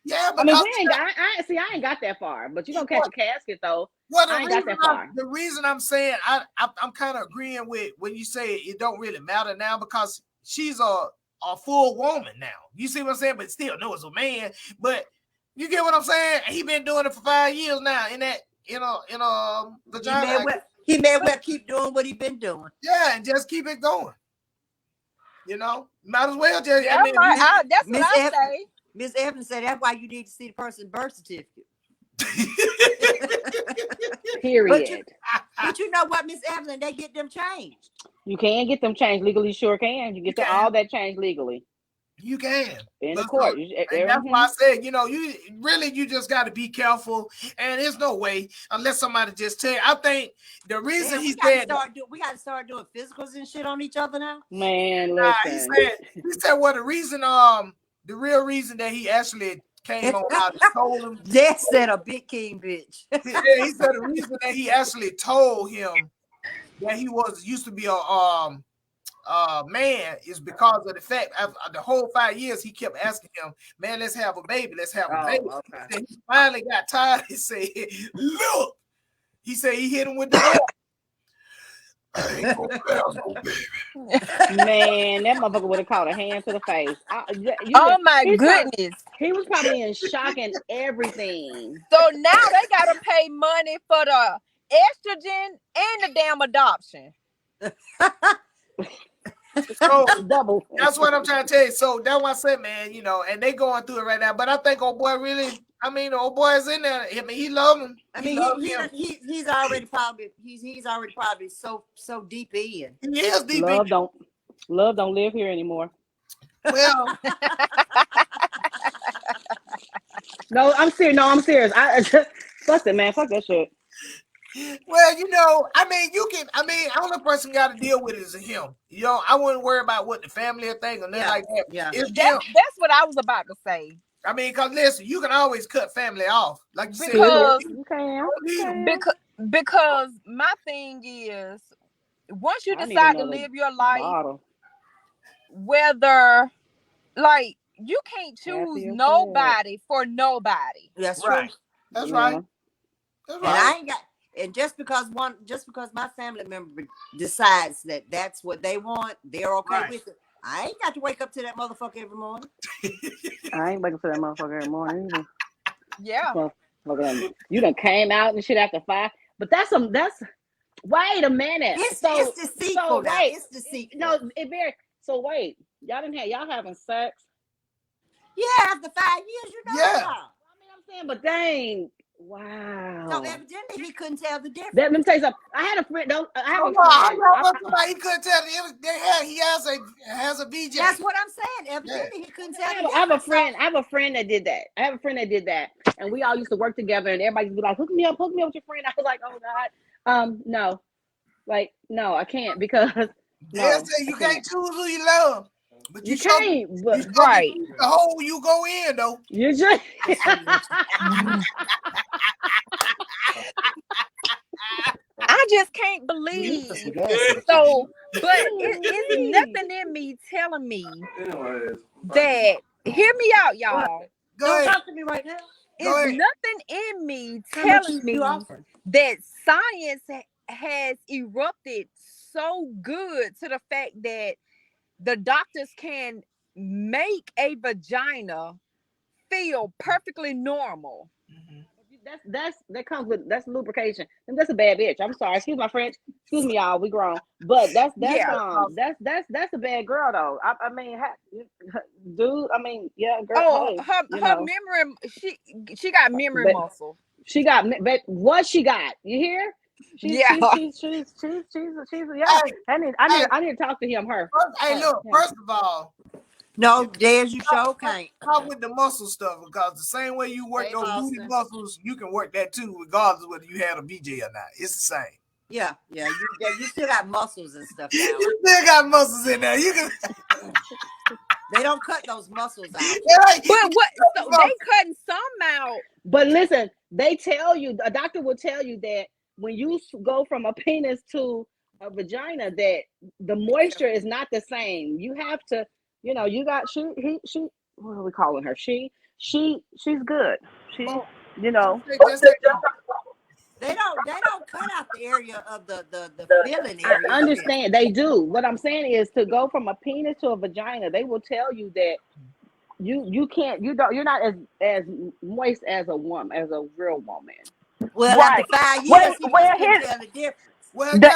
Yeah, but I ain't got that far. But you gonna catch a casket though. Well, I ain't got that far. The reason I'm saying I'm kind of agreeing with when you say it don't really matter now, because she's a full woman now. You see what I'm saying? But still, no, it's a man. But you get what I'm saying? He been doing it for 5 years now. In a vagina. He may well keep doing what he been doing. Yeah, and just keep it going. You know, might as well just. Yeah, that's what I say. Ms. Evans said that's why you need to see the person's birth certificate. Period. But you know what, Ms. Evelyn, they get them changed. You can get them changed legally. Sure can. You get all that changed legally. You can. In the But court. and that's why I said, you just got to be careful. And there's no way unless somebody just tell you. I think the reason we got to start doing physicals and shit on each other now. Man, listen. He said, well, the real reason that he actually came on out and told him. That said a big king bitch. Yeah, he said the reason that he actually told him that he used to be a man is because of the fact the whole 5 years he kept asking him, man, let's have a baby. Okay. He finally got tired. He said, look. He said he hit him with the man, that motherfucker would have caught a hand to the face. My goodness. He was probably in shock and everything. So now they gotta pay money for the estrogen and the damn adoption. So double. That's what I'm trying to tell you. So that's why I said, man, and they going through it right now. But I think old boy really, the old boy is in there. I mean, he love him. He's already probably so deep in. He is deep love in. Love don't live here anymore. Well, no, I'm serious. Fuck it, man. Fuck that shit. Well, only person got to deal with it is him. I wouldn't worry about what the family think or nothing like that. Yeah. That's what I was about to say. I mean, because listen, you can always cut family off. Like you said. You can. Because my thing is, once you decide to live your life, whether, like, you can't choose nobody for nobody. That's right. That's right. That's right. And I ain't got. And just because my family member decides that that's what they want, they're okay with it. I ain't got to wake up to that motherfucker every morning. I ain't waking up to that motherfucker every morning either. Yeah. You done came out and shit after 5. But that's wait a minute. It's deceitful. It's deceitful. No, so wait. Y'all having sex? Yeah, after 5 years, Yeah. I mean, I'm saying, but dang. Wow. So evidently he couldn't tell the difference. Let me tell you something. I had a friend. He couldn't tell. He has a BJ. That's what I'm saying. Evidently he couldn't tell. I have a friend that did that. And we all used to work together. And everybody would be like, "Hook me up with your friend." I was like, "Oh God, no, like no, I can't because you can't choose who you love." But you can't, right? The hole you go in, though. You just. I just can't believe. So, but it's nothing in me telling me that. Hear me out, y'all. Don't talk to me right now. It's nothing in me telling me that science has erupted so good to the fact that the doctors can make a vagina feel perfectly normal. That's lubrication, and that's a bad bitch. I'm sorry, excuse my French, excuse me, y'all. We grown, but that's a bad girl though. I mean, dude. I mean, yeah, girl. Oh, her memory. She got memory muscle. She got, but what she got? You hear? She's yeah. I need to talk to him. First of all. No, Des, you sure can't. Come with the muscle stuff because the same way you work those booty muscles, you can work that too, regardless of whether you had a BJ or not. It's the same. Yeah. You still got muscles and stuff. Now. You still got muscles in there. You can. They don't cut those muscles out. But what? So they cutting some out. But listen, they tell you, a doctor will tell you that when you go from a penis to a vagina, that the moisture is not the same. You have to. You got she. What are we calling her? She's good. They don't cut out the area of the filling area. I understand they do. What I'm saying is to go from a penis to a vagina, they will tell you that you're not as moist as a woman, as a real woman. Well, after 5 years, tell the difference. Well, the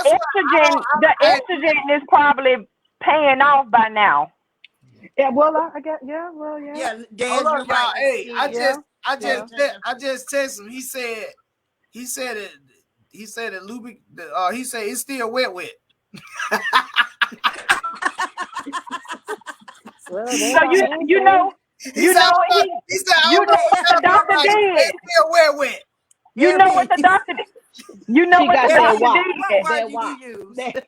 estrogen is probably paying off by now. Yeah, well, I guess. Yeah, well, yeah. Yeah, Dan, you're right. Hey, I just texted him. He said it. He said it. He said it's still wet. Well, there's So our you answer. know He you said, know I what don't know- he said, I you don't know know what the doctor right. did. It's still wet. You know what the Every doctor did. You know She what got the that doctor walk. did. what word That did walk. you use? That,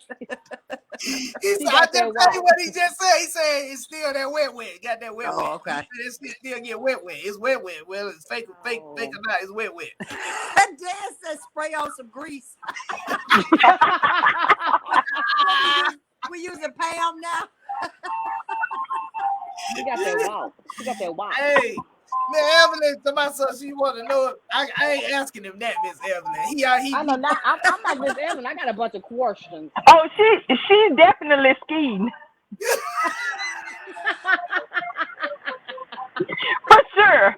He she said, I got just that tell you walk. what he just said. He said it's still that wet. Got that wet. Oh, He okay. said it's still get wet. It's wet. Well, it's fake Oh. or not. It's wet. Dad said spray on some grease. we using Pam now. She got that walk. She got that walk. Hey, man, Evelyn, to my son, she want to know. I ain't asking him that, Miss Evelyn. I know now. I'm like Miss Evan. I got a bunch of questions. Oh, she's definitely skiing. For sure.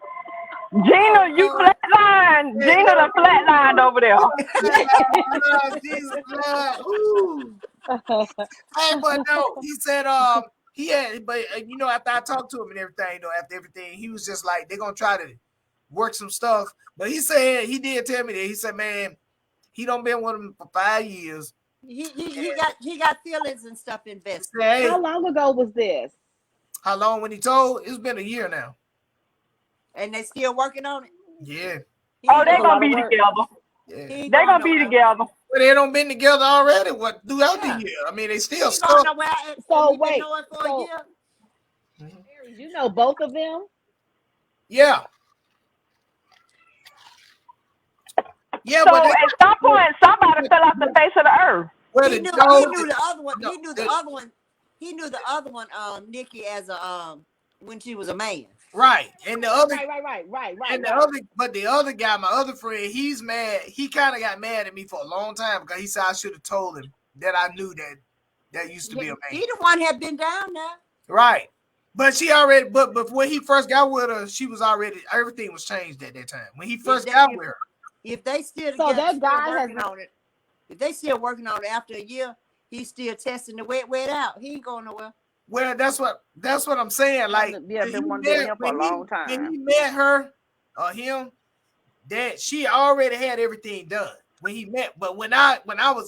Gina, you flatlined. Gina the flatlined over there. Jesus, Lord. Ooh. Hey, but no, he said, he had, but you know, after I talked to him and everything, though, after everything, he was just like, they're gonna try to work some stuff. But he said he did tell me that. He said, man, he done been with him for 5 years. He got feelings and stuff He invested. said, hey, How long ago was this? how long when he told? It's been a year now. And they still working on it. Yeah. Oh, they That's a gonna lot be of work. together. Yeah. He ain't They going gonna be nowhere. together. But they don't been together already. What throughout Yeah. the year? I mean, they He still ain't going stuck. nowhere. So He been wait, knowing for a so- year. Aries, you know both of them? Yeah. Yeah, So but they, at some point, somebody fell off the face of the earth. well, He the knew dog- the other one. no, He knew the- the other one. He knew the other one, Nikki, as a when she was a man. right, and the other, Right. and the other, but the other guy, my other friend, he's mad. He kind of got mad at me for a long time because he said I should have told him that I knew that used to be a man. He the one had been down there. Right. But she already, but when he first got with her, she was already, everything was changed at that time. When he first got with her. If they still So together, that still guy has working on it. If they still working on it after a year, he's still testing the wet out. He ain't going nowhere. Well, that's what I'm saying. Like, Yeah, when been he wanting to do met- him for a when he- long time. When he met her or him, that she already had everything done when he met. But when I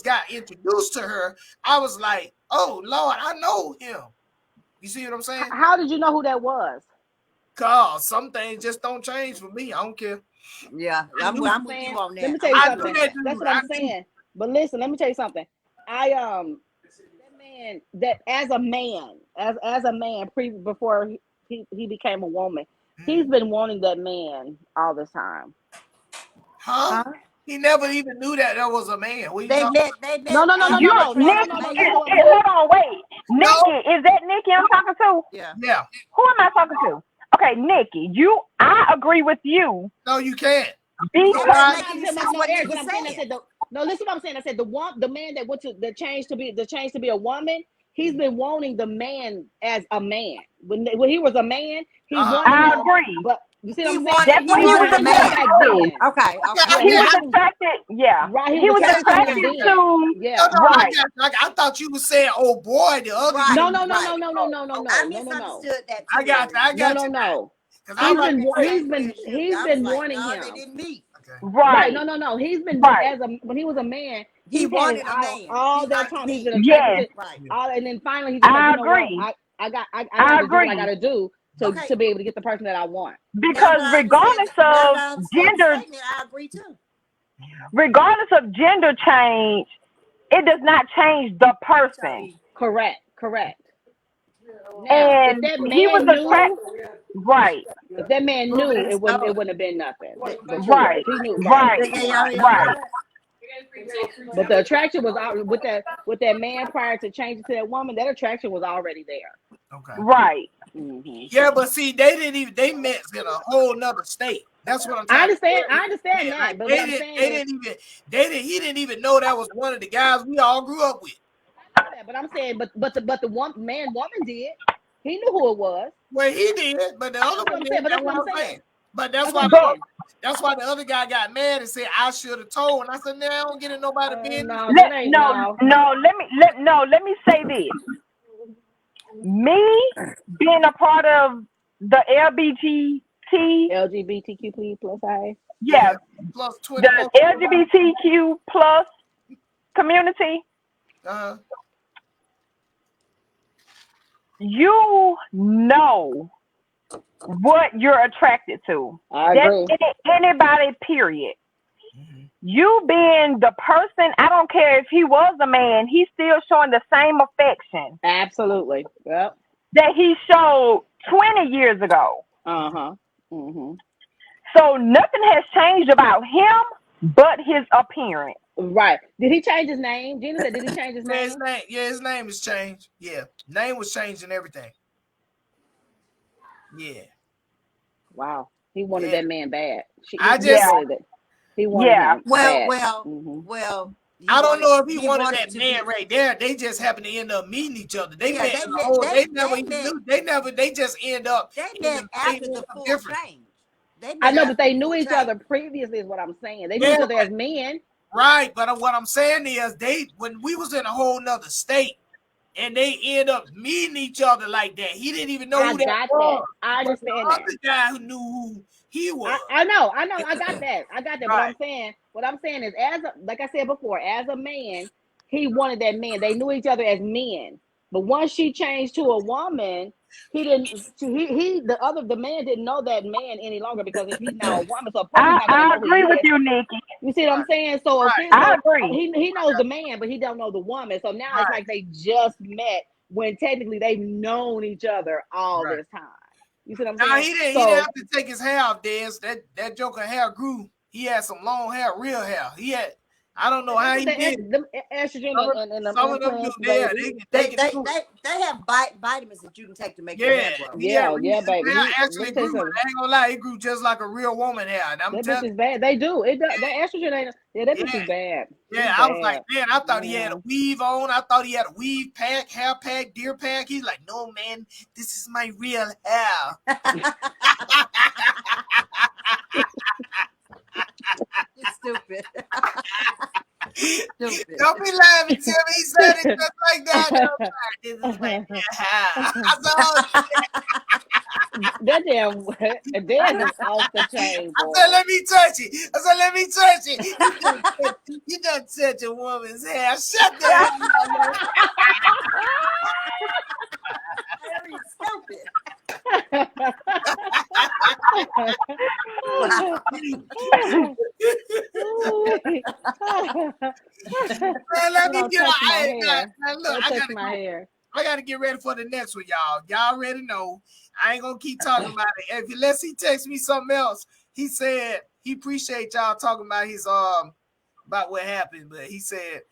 got introduced to her, I was like, oh Lord, I know him. You see what I'm saying? How did you know who that was? Cause some things just don't change for me. I don't care. Yeah, I'm I'm with saying, you on that. let me tell you I something. do that, That's dude. what I'm I do. saying. But listen, let me tell you something. That man, that as a man, before he became a woman, he's been wanting that man all this time. Huh? He never even knew that was a man. What you They talking- met. No. Nikki, hold on, wait. Nikki, is that Nikki I'm talking to? Yeah. Yeah. Who am I talking to? Okay, Nikki, I agree with you. No, you can't. Because No, listen what I'm saying. I said the man that went to the change to be a woman. He's been wanting the man as a man. When he was a man, he wanted I him, agree. But you see what He I'm wanted- saying? That's when he was a man. Back then. Okay. He was attracted, yeah. Right, He was attracted attracted to him then. to, Yeah. right. I thought you were saying, oh boy, the other. Right. No. I No. misunderstood that too. I got you. No. Because I'm like, He's been wanting him. They didn't meet. Right. No. He's been Right. when he was a man. He He's wanted had a man. all He that liked time. me. He's been Yes. attracted Right. to, and then finally he's like, I you know agree. what? I got I to do what I agree. got to do to be able to get the person that I want. Because regardless of gender, I agree too. regardless of gender change, it does not change the person. Correct. Now, And if that he was man attracted, right, if that man knew, it wouldn't have been nothing. But right, he knew. right, Yeah. right. But the attraction was out with that man prior to changing to that woman. That attraction was already there. okay. Right. Mm-hmm. Yeah, but see, they met in a whole nother state. That's what I'm I saying. understand that. Like, But they what I'm didn't, saying they is, didn't even, he didn't even know that was one of the guys we all grew up with. but I'm saying, but the woman did. He knew who it was. Well, he did, but the other one didn't. That's what I'm saying. But that's why the other guy got mad and said I should have told. And I said, "No, I don't get in nobody business." Let me say this. Me being a part of the LGBTQ plus I. Yeah. Plus 20. The LGBTQ plus community. you know what you're attracted to. I That's agree. anybody, period. Mhm. You being the person, I don't care if he was a man, he's still showing the same affection Absolutely. Yep. that he showed 20 years ago. Uh-huh. Mm-hmm. So nothing has changed about him but his appearance. Right. Did he change his name? Gina said, did he change his Yeah, his name? name. Yeah, his name is changed. Yeah, name was changed and everything. Yeah, Wow. He wanted yeah. that man bad. I He just, wanted it. He wanted Yeah. him Well, bad. well, Mm-hmm. well. I don't know if he wanted wanted that to man be. right there. They just happened to end up meeting each other. They Yeah, met they in the met. whole. They They never. met. They just end up. They In met the, they after end the up full different. change. They I met know, after but they the knew full each change. other previously, is what I'm saying. They knew Yeah, each other as men. right. But what I'm saying is, when we was in a whole nother state, and they end up meeting each other like that. He didn't even know I who that got was. that. I But the understand that. other guy who knew who he was. I know. I got that. I got that. Right. What I'm saying is, like I said before, as a man, he wanted that man. They knew each other as men. But once she changed to a woman, he didn't. The man didn't know that man any longer because he's now a woman. So of course he's not gonna I know who agree he with is. you, Nikki. You see what I'm saying? So Right. I agree. he knows the man, but he don't know the woman. So now it's Right. like they just met when technically they've known each other all Right. this time. You see what I'm Now saying? he didn't have to take his hair off, Dez. That Joker hair grew. He had some long hair, real hair. He had. I don't know how he did. The estrogen and the Some of them do implants, there. baby. They can do it. They have vitamins that you can take to make your Yeah, hair grow. Yeah, his baby. hair Let actually me tell you grew. I something. ain't gonna lie, it grew just like a real woman hair. And I'm That bitch telling is bad. They do. It does. That estrogen ain't. Yeah, that bitch Yeah. is bad. yeah, It's I was like, bad. man, I thought he had a Yeah. weave on. I thought he had a weave pack, hair pack, deer pack. He's like, no, man, this is my real hair. You're stupid. Stupid. Don't be laughing, Tim. He said it just like that. And I'm like, this is my real hair. I said, oh, That damn Dez is off the chain, I boy. said, let me touch it. I said, let me touch it. You done touch a woman's hair. Shut the hell up. Very stupid. Man, let me Don't get touch my hey, hair. now, look, Don't I touch gotta my hair. I gotta get ready for the next one, y'all. Y'all already know. I ain't gonna keep talking about it. Unless he texts me something else. He said he appreciate y'all talking about his about what happened, but he said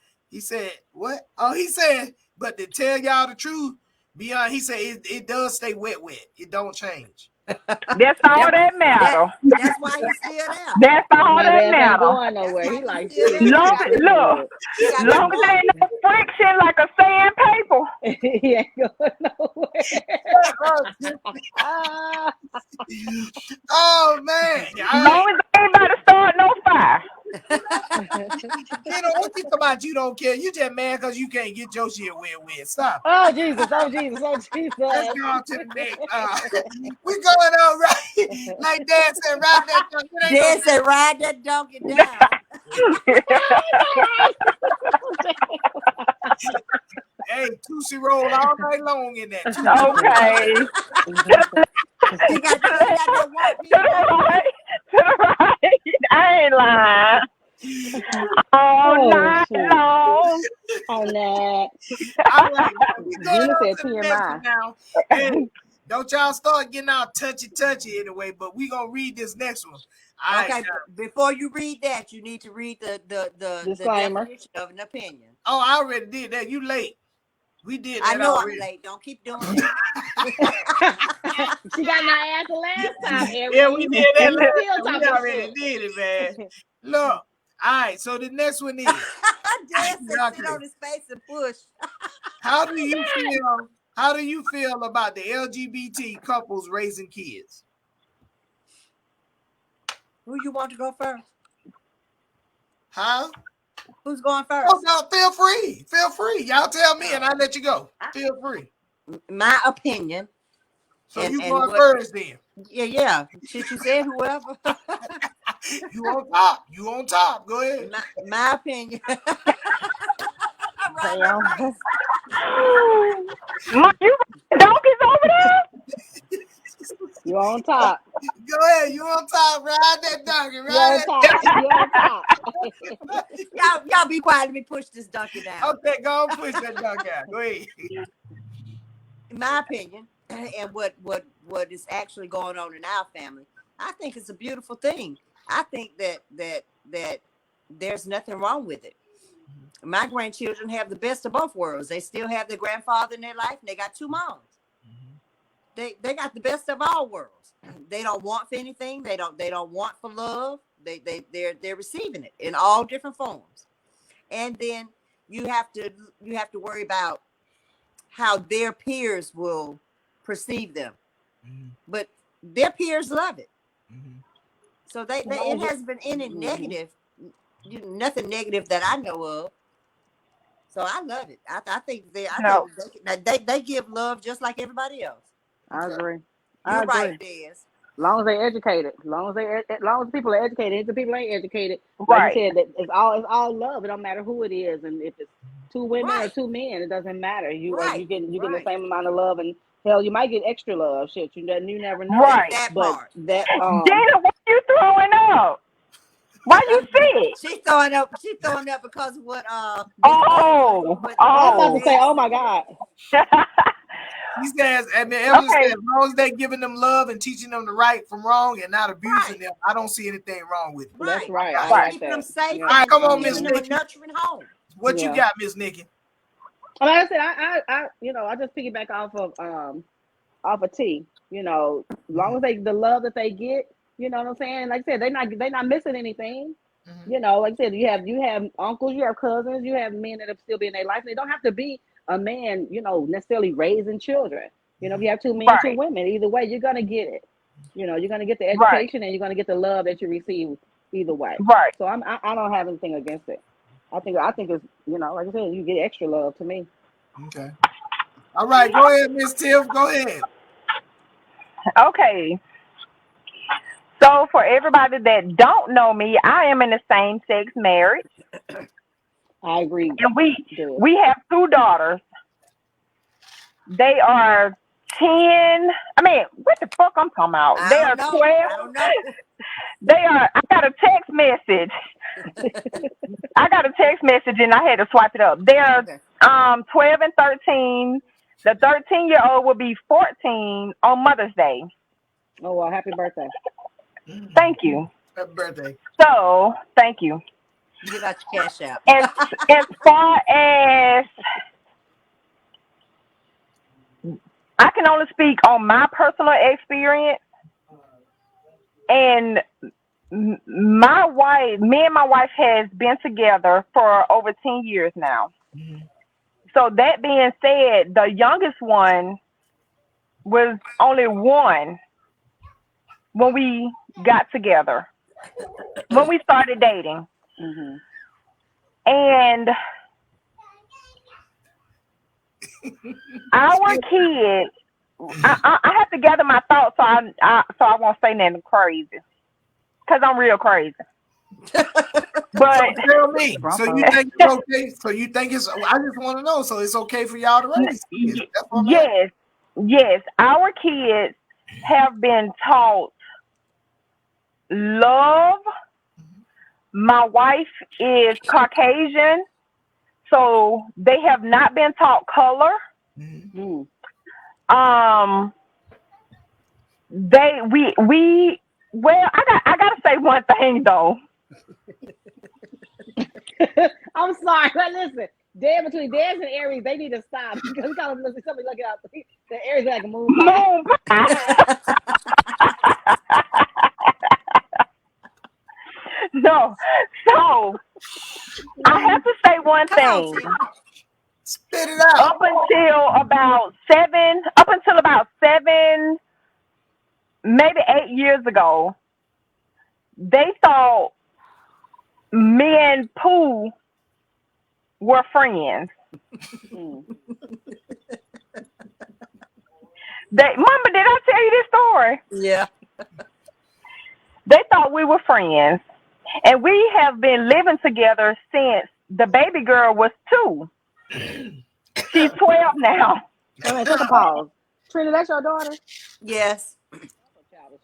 what? Oh, he said, but to tell y'all the truth, beyond he said it does stay wet. It don't change. That's all that matter. That's why he's still there. That's all My that ass ain't matter. going nowhere. He like Still shit. there. Long, He look, He got long as that there ain't no friction like a sandpaper. good. He ain't going nowhere. Oh man. All Long right. as there ain't about to start no fire. You know what you talking about? You don't care. You just mad because you can't get your shit wet. Stop. Oh Jesus! Oh Jesus! Oh Jesus! Let's go on to the next. We going on right like Dad said, ride that truck. It ain't Dad said, ride that donkey down. hey, Tootsie roll all night long in that. Okay. He got that walk To the right. To the right. I ain't lying. All night shit. long. On that. All right, we going Gina on said to the next one TMI. now. Hey, don't y'all start getting all touchy anyway, but we gonna read this next one. All right, Okay, now. before you read that, you need to read the Disclaimer. definition of an opinion. Oh, I already did that. You late. We did that I know already. I'm late. Don't keep doing it. She got my ass the last time, Eric. Yeah, we did that We last still time. We talking already shit. did it, man. Look, all right. So the next one is Dad said Exactly. sit on his face and push. how do you feel? How do you feel about the LGBT couples raising kids? Who you want to go first? Huh? Who's going first? Oh, no, feel free. Feel free. Y'all tell me and I'll let you go. Feel free. My opinion. So And- you and going what- first then. Yeah. Shit, you said whoever. You on top. You on top. Go ahead. My opinion. Look, you don't You on top. Go ahead. You on top. Ride that donkey. You on Ride top. that You on top. Y'all be quiet. Let me push this donkey down. Okay, go and push that donkey out. Go ahead. In my opinion, and what is actually going on in our family, I think it's a beautiful thing. I think that there's nothing wrong with it. My grandchildren have the best of both worlds. They still have their grandfather in their life, and they got two moms. They got the best of all worlds. They don't want for anything. They don't want for love. They're receiving it in all different forms. And then you have to worry about how their peers will perceive them. But their peers love it. So it hasn't been any negative, nothing negative that I know of. So I love it. I think they give love just like everybody else. I agree. You're right, Des. As long as they educated, as long as people are educated, if the people ain't educated, Right. like you said, it's all love. It don't matter who it is, and if it's two women or Right. two men, it doesn't matter. You Right. get the Right. same amount of love, and hell, you might get extra love. Shit, you never know. Right. That But part. that Dana, what you throwing up? Why you sick? She's throwing up because of what I was about to say, oh my God. He says, and the elder Okay. says, as long as they giving them love and teaching them the right from wrong and not abusing them, I don't see anything wrong with it. That's right. I Right. like Keeping that. them safe. Yeah. All right, come on, and Miss giving them a Nikki. nurturing home. What you Yeah. got, Miss Nikki? Like I said, I just piggyback off of T. As long as the love that they get, you know what I'm saying? Like I said, they're not missing anything. Like I said, you have uncles, you have cousins, you have men that have still been in their life. They don't have to be a man, necessarily raising children. If you have two men, two Right. women, either way, you're gonna get it. You're gonna get the Right. education and you're gonna get the love that you receive either way. Right. So I don't have anything against it. I think it's like I said, you get extra love to me. Okay. All right, go ahead, Miss Tiff. Go ahead. Okay. So for everybody that don't know me, I am in a same-sex marriage, I agree. and Good. we have two daughters. They are 10. I mean, what the fuck I'm talking about? I They are don't know. 12. I don't know. I got a text message. And I had to swipe it up. They're Okay. 12 and 13. The 13-year-old will be 14 on Mother's Day. Oh well, happy birthday. Thank you. Happy birthday. So, thank you. Give out your cash out. As far as I can only speak on my personal experience, and me and my wife has been together for over 10 years now. So that being said, the youngest one was only one when we got together, when we started dating. And our kids, I have to gather my thoughts so I won't say nothing crazy, because I'm real crazy. But Tell me. So you think it's okay? So you think it's? I just want to know. So it's okay for y'all to raise kids? That's what I'm asking. yes, our kids have been taught love. My wife is Caucasian, so they have not been taught color. I gotta say one thing though. I'm sorry, but listen, between Dez and Aries, they need to stop because somebody look out. The Aries like a moon pie. No, so I have to say one thing. Spit it out. Up until about seven, maybe 8 years ago, they thought me and Pooh were friends. Mama, did I tell you this story? Yeah. They thought we were friends. And we have been living together since the baby girl was 2. She's 12 now. Wait a minute, take a pause. Trina, that's your daughter? Yes.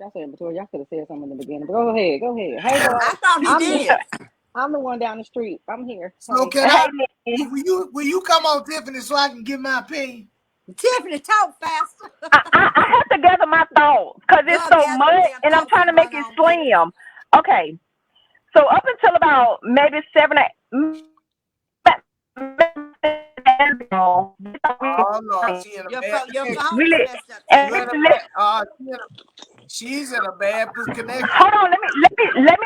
Y'all said Victoria. Y'all could have said something in the beginning. But go ahead. Go ahead. Hey, boy. I thought he I'm did. I'm the one down the street. I'm here. So Hey. can Hey, I? Nikki. Will you come on, Tiffany, so I can give my opinion? Tiffany, talk faster. I have to gather my thoughts because it's Girl, so gather much, them and I'm thoughts trying to and make run it on, baby. slim. Okay, so up until about maybe 7 or 8 ago, Oh Lord, she in a Your bad your connection. phone we is lit. messed up, And You in Tiffany. a bad. She's in a bad connection. hold on, let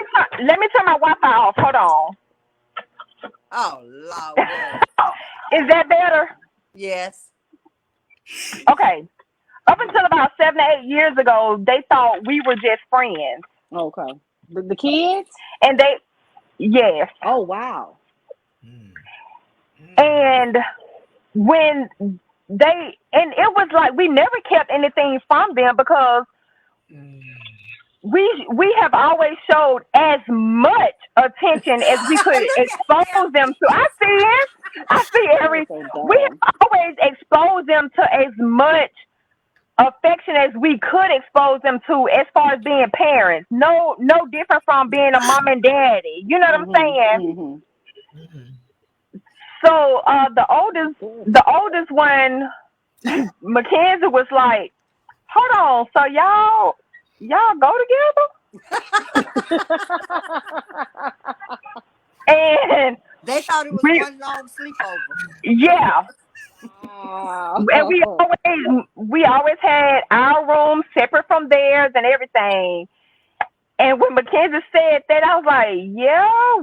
me turn my Wi-Fi off. Hold on. Oh Lord. Is that better? Yes. Okay. Up until about 7 or 8 years ago, they thought we were just friends, Okay. The kids? and yes, Oh wow. and when and it was like we never kept anything from them because we have always showed as much attention as we could expose them to. I see every. So We dumb. have always exposed them to as much affection as we could expose them to as far as being parents. No different from being a mom and daddy. You know what I'm saying? So the oldest one, Mackenzie, was like, hold on, so y'all go together? And they thought it was one long sleepover. Yeah. And we always had our room separate from theirs and everything. And when Mackenzie said that, I was like, yeah,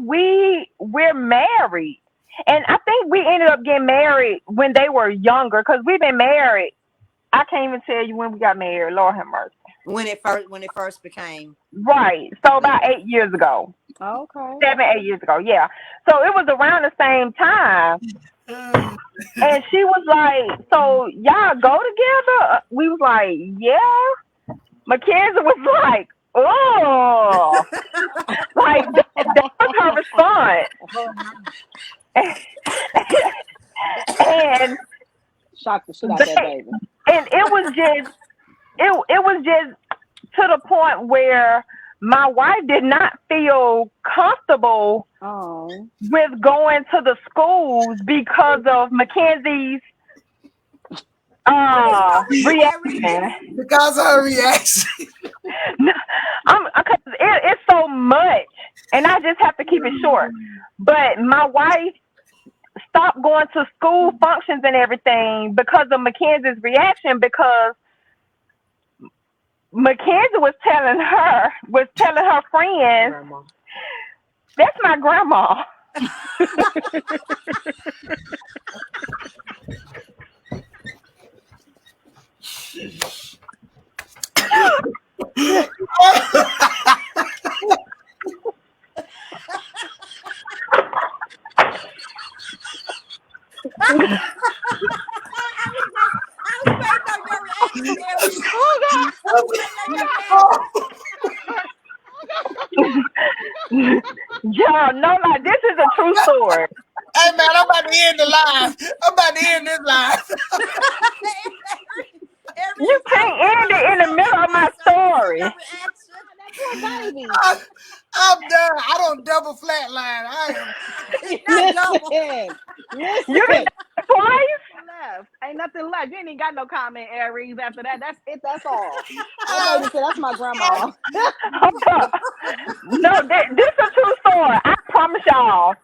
we're married. And I think we ended up getting married when they were younger because we've been married. I can't even tell you when we got married. Lord have mercy. When it first became. Right. So about 8 years ago. Okay. 7, 8 years ago. Yeah. So it was around the same time. And she was like, so y'all go together? We was like, yeah. Mackenzie was like, oh. Like, that was her response. And shocked the shit out of that baby. And it was just to the point where my wife did not feel comfortable with going to the schools because of Mackenzie's reaction. Because of her reaction. Because it's so much, and I just have to keep it short. But my wife stopped going to school functions and everything because of Mackenzie's reaction, because Mackenzie was telling her friends, grandma. That's my grandma. Y'all know, like, this is a true story. Hey man, I'm about to end the live. I'm about to end this live. You can't end it in the middle of my story. I'm done. I don't double flatline. I am. Listen. You did twice? Left. Ain't nothing left. You ain't even got no comment, Aries. After that, that's it. That's all. That baby said, that's my grandma. No, this is a true story. I promise y'all.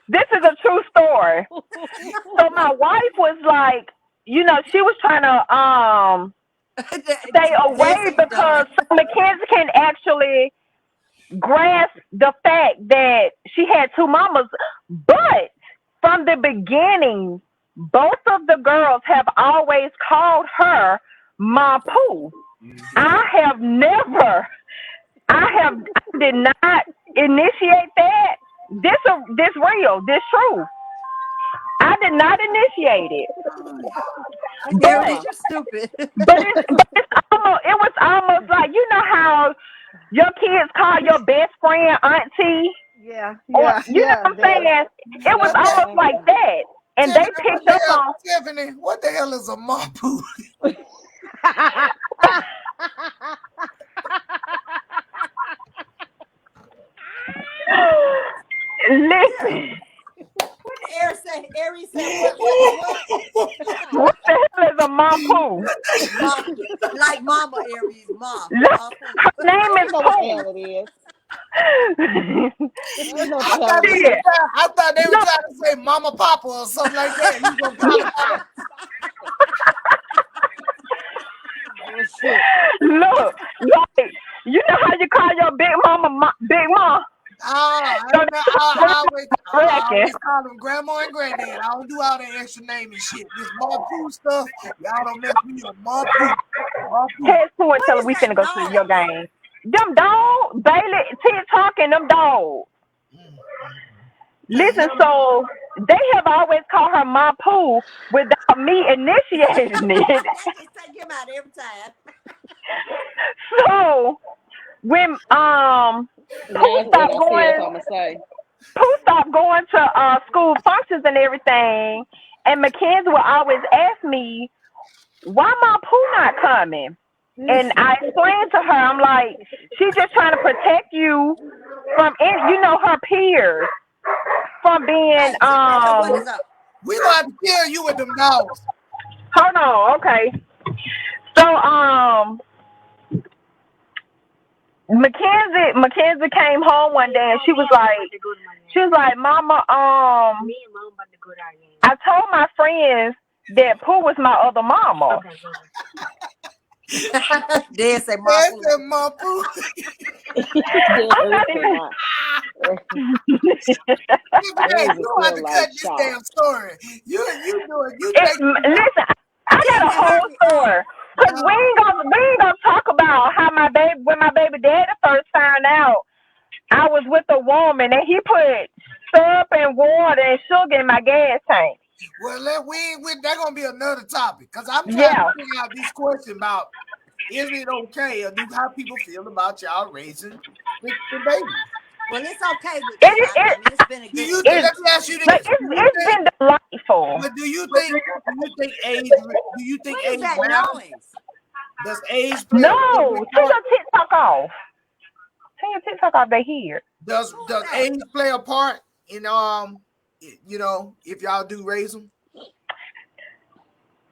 This is a true story. So my wife was like, you know, she was trying to stay away because Mackenzie can actually grasp the fact that she had two mamas. But from the beginning, both of the girls have always called her Ma Pooh. I did not initiate that. This real, this true. I did not initiate it. You're stupid. But it was almost like, you know how your kids call your best friend auntie? Yeah. Or, you know what I'm saying? It was almost like that. And Tiffany, they picked up on Tiffany, what the hell is a Ma Pooh? What the hell is a mom poo? Like Mama Aries, Mom. Her name I is don't know what the Pooh. hell it is. I don't know I what the hell thought it they is. Shit. I thought they were Look, trying to say Mama Papa or something like that. You gonna call it Mama? Oh, shit. look, like, you know how you call your big mama Big Mom? I So don't know. that's what I reckon. always call them grandma and granddad. I don't do all that extra name and shit. This Ma Poo stuff, y'all don't mess with me with Ma Poo. Ma Poo. Text who and What tell her is we that finna go to your noise? game. Them dogs, Bailey, TikTok and them dogs. Listen, so they have always called her Ma Poo without me initiating it. They take him out every time. So when Now Pooh what I stopped see is going I'm gonna say. Pooh stopped going to school functions and everything, and Mackenzie would always ask me, why my Pooh not coming? And I explained to her, I'm like, she's just trying to protect you from, her peers from being, Hey, Teresa, what is up? We gonna have to kill you with them dogs. hold on, okay. So, Mackenzie came home one day and she was like, Mama, I told my friends that Pooh was my other mama. Dad say Ma That's Poo. that Ma Poo. I'm not even. Hey, Aries you is gonna have still to like cut this shocked. damn story. You Listen, I got a whole story. Cause we ain't gonna talk about how when my baby daddy first found out I was with a woman and he put syrup and water and sugar in my gas tank. Well, that's gonna be another topic because I'm trying Yeah. to figure out these questions about is it okay or how people feel about y'all raising the baby. Well, it's okay with me. I mean, it's been a good Let me ask you this: It's been delightful. But do you think age? Do you think What is age that matters? noise? Does age play a No, big turn part? your TikTok off. Turn your TikTok off. They hear. Does age play a part in if y'all do raise them?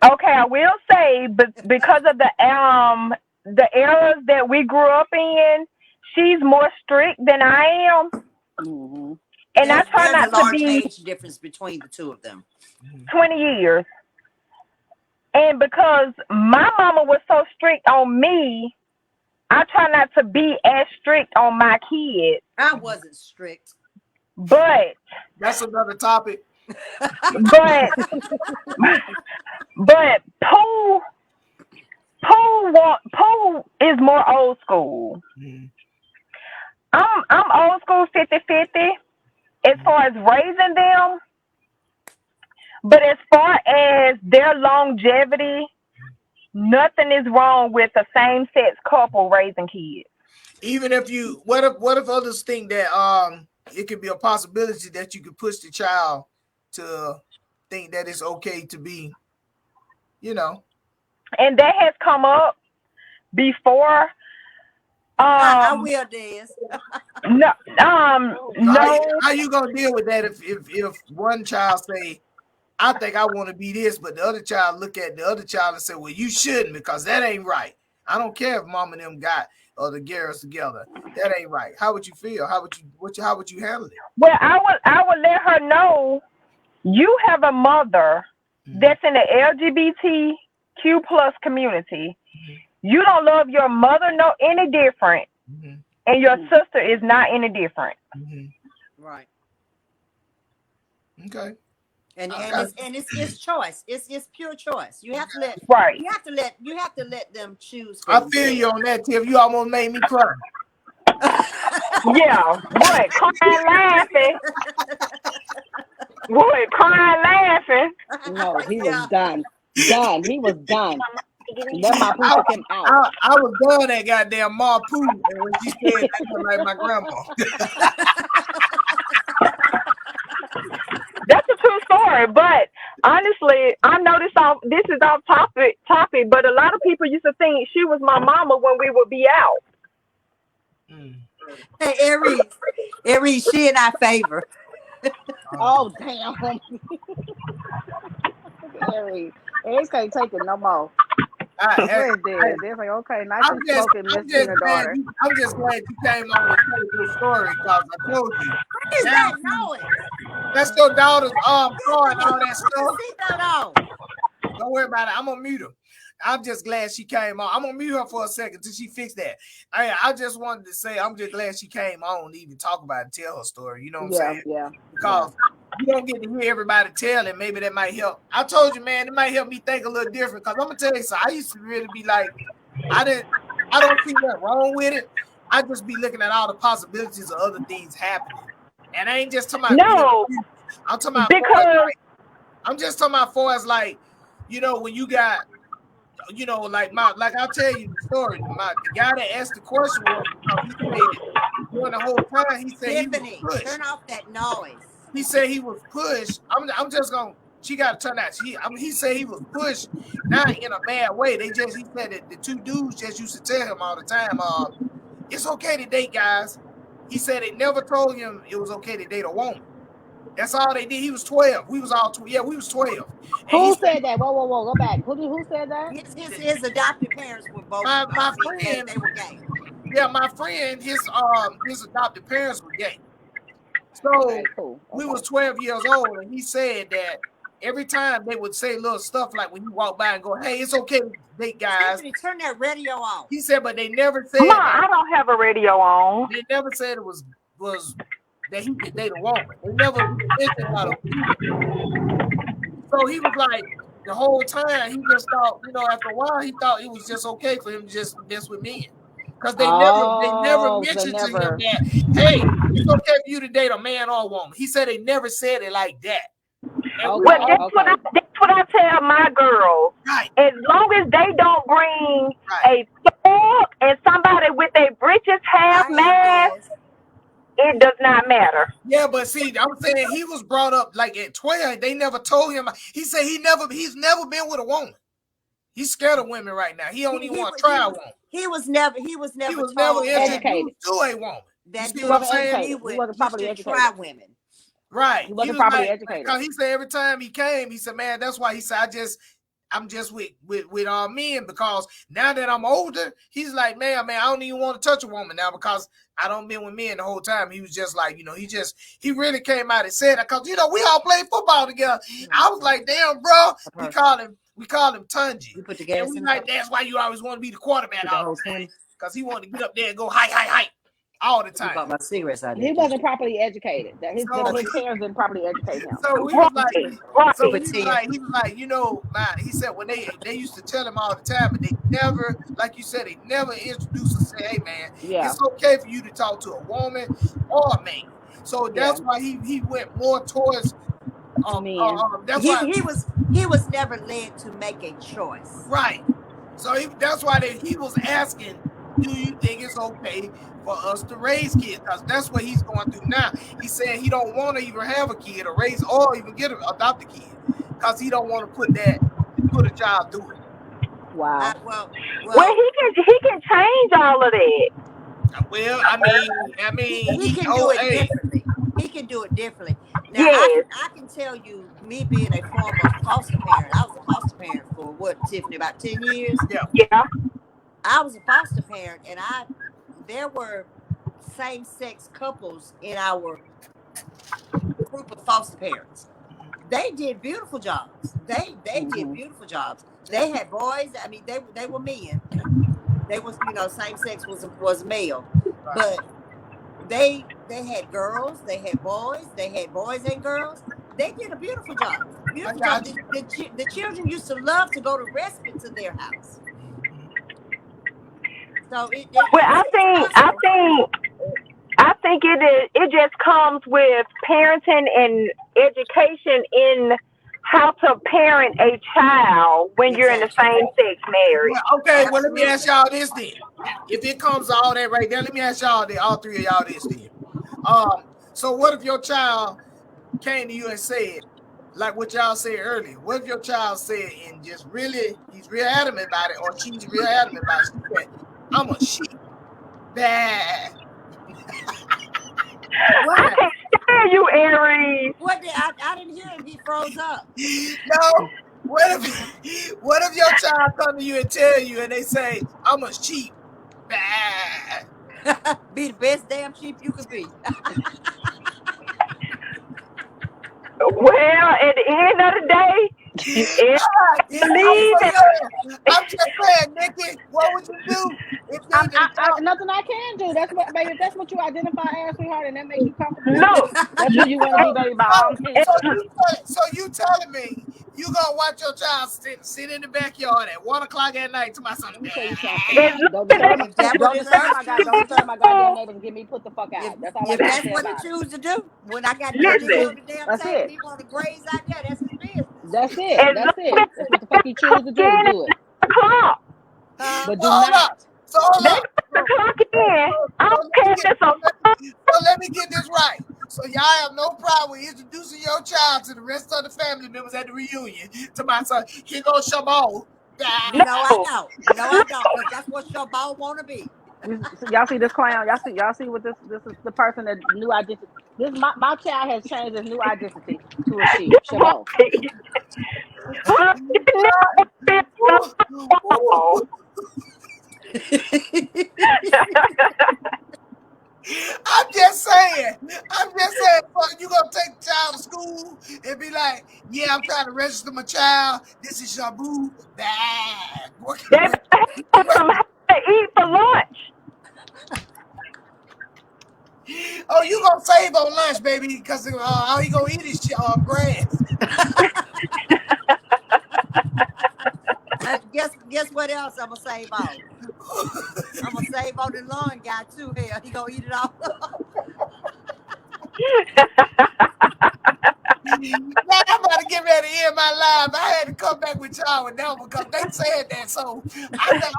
Okay, I will say, but because of the eras that we grew up in, she's more strict than I am, and I try There's not a to large be age difference between the two of them. 20 years. And because my mama was so strict on me, I try not to be as strict on my kids. I wasn't strict. But that's another topic. But Pooh is more old school. I'm old school 50-50 as far as raising them. But as far as their longevity, nothing is wrong with a same-sex couple raising kids. Even if you, what if others think that it could be a possibility that you could push the child to think that it's okay to be, And that has come up before. I will, Des. No. How you gonna deal with that if one child say, I think I want to be this, but the other child look at the other child and say, well, you shouldn't because that ain't right. I don't care if mom and them got or the girls together. That ain't right. How would you feel? How would you handle it? Well, I would let her know you have a mother that's in the LGBTQ plus community. You don't love your mother any different, and your sister is not any different. Right. Okay. And it's choice. It's pure choice. You have to let You have to let them choose. I feel you on that, Tiff. You almost made me cry. Yeah. What? Crying laughing. What? Crying laughing. No, he was done. He was done. Let my Pooh took him out. I was done that goddamn Ma Poo, and when she said that, like my grandma. That's a true story, but honestly, I know this is off topic, but a lot of people used to think she was my mama when we would be out. Hey, Aries, she in our favor. Oh damn! Aries can't take it no more. Where's this? They're like, okay, nice and smoking, Miss Singer daughter. I'm just glad you came on and told your story because I told you. What is that noise? That's your daughter's car and all that stuff. Seatbelt on. Don't worry about it. I'm gonna mute her. I'm just glad she came on. I'm gonna mute her for a second till she fixed that. I just wanted to say I'm just glad she came on to even talk about it, tell her story. You know what I'm saying? Yeah. Because you don't get to hear everybody tell it. Maybe that might help. I told you, man, it might help me think a little different. Because I'm gonna tell you something. I used to really be like, I don't see nothing wrong with it. I just be looking at all the possibilities of other things happening. And I ain't just talking about I'm talking about because I'm just talking about for as like, you know, when you got, you know, like I'll tell you the story. The guy that asked the question was, he said during the whole time he said Tiffany, he was pushed. turn off that noise. He said he was pushed. I'm just gonna. She got to turn out. He said he was pushed, not in a bad way. He said that the two dudes just used to tell him all the time, it's okay to date guys. He said they never told him it was okay to date a woman. That's all they did. He was 12. We was all 12. Yeah, we was 12. And who said that? Whoa, go back. Who said that? His adopted parents were both. My friend. They were gay. Yeah, my friend. His adopted parents were gay. So cool. We was 12 years old, and he said that every time they would say little stuff like when you walk by and go, "Hey, it's okay to date guys." Tiffany, turn that radio off. He said, but they never said. Mom, I don't have a radio on. They never said it was that he could date a woman. They never mentioned about it. So he was like, the whole time he just thought, you know, after a while he thought it was just okay for him to just mess with men. Because they never mentioned to him that, hey, it's okay for you to date a man or a woman. He said they never said it like that. Well, that's what I tell my girls. Right. As long as they don't bring a thug and somebody with their britches half mask, it does not matter. Yeah, but see, I'm saying he was brought up like at 12. They never told him. He said he's never been with a woman. He's scared of women right now. He don't even want to try a woman. He was never introduced to a woman. That you see what I'm saying? He wasn't properly educated. Try women. Right. He wasn't properly educated. Because he said every time he came, he said, man, that's why he said I'm just with men because now that I'm older, he's like, man, I don't even want to touch a woman now because I don't been with men the whole time. He was just like, you know, he really came out and said that because, you know, we all played football together. I was like, damn, bro. We call him Tunji. You put the gas in like, that's why you always want to be the quarterback all the time. Because he wanted to get up there and go hike all the time. Got my cigarettes out. He wasn't properly educated. His parents didn't properly educate him. So he was like, you know, he said when they used to tell him all the time, but they never, like you said, they never introduced and say, hey man, it's okay for you to talk to a woman or a man. So that's why he went more towards that's why he was never led to make a choice. Right. So that's why he was asking, do you think it's okay for us to raise kids? Because that's what he's going through now. He said he don't want to even have a kid or raise or even adopt a kid because he don't want to put a child through it. Wow. Well, he can change all of that. Well, I mean, he can do it differently. He can do it differently. Now, I can tell you, me being a former foster parent, I was a foster parent for what, Tiffany, about 10 years? Yeah. I was a foster parent, and there were same-sex couples in our group of foster parents. They did beautiful jobs. They did beautiful jobs. They had boys. I mean, they were men. They was, you know, same-sex was male, but they had girls. They had boys. They had boys and girls. They did a beautiful job. Beautiful job. The children used to love to go to respite to their house. So I think it just comes with parenting and education in how to parent a child when you're in the same sex marriage. Well, let me ask y'all this then. If it comes to all that right there, let me ask y'all all three of y'all this then. So what if your child came to you and said, like what y'all said earlier, what if your child said and just really, he's real adamant about it, or she's real adamant about it, she said, I'm a sheep. Bad. I can't stand you, Aries. What did I didn't hear him. He froze up. No. What if your child come to you and tell you and they say, I'm a sheep? Bah. Be the best damn sheep you could be. Well, at the end of the day, if I'm just saying, Nikki, what would you do if they nothing I can do. That's what, baby. If that's what you identify as, sweetheart, and that makes you comfortable. no, That's who you want to be, baby. By all means. So you telling me you gonna watch your child sit in the backyard at 1 o'clock at night to my son? Let me tell you something. Don't disturb my goddamn neighbors and get me put the fuck out. That's all I If got to that's say what about he it. choose to do, when I got Listen. to on the damn That's table, it. he want to graze out there. That's his business. That's it. That's it. That's what the fuck you choose to do. Do it. o'clock. But do Hold not. up. So hold They up. got the clock in. I don't care if it's a So let me get this right. So y'all have no problem with introducing your child to the rest of the family members at the reunion. To my son, here goes Shabal. No, I don't. No, I don't. Because that's what your ball want to be. Y'all see this clown? Y'all see what this is the person that new identity. This my child has changed his new identity to a sheep. Shabal. I'm just saying. So you gonna take the child to school and be like, yeah, I'm trying to register my child. This is Shabu. They have something to eat for lunch. Oh, you gonna save on lunch, baby, because all he gonna eat is grass. Guess what else I'm gonna save on? I'm gonna save on the lawn guy too. Hell, he gonna eat it all. Man, I'm about to get ready to end my life. I had to come back with y'all with that one because they said that. So I'm gonna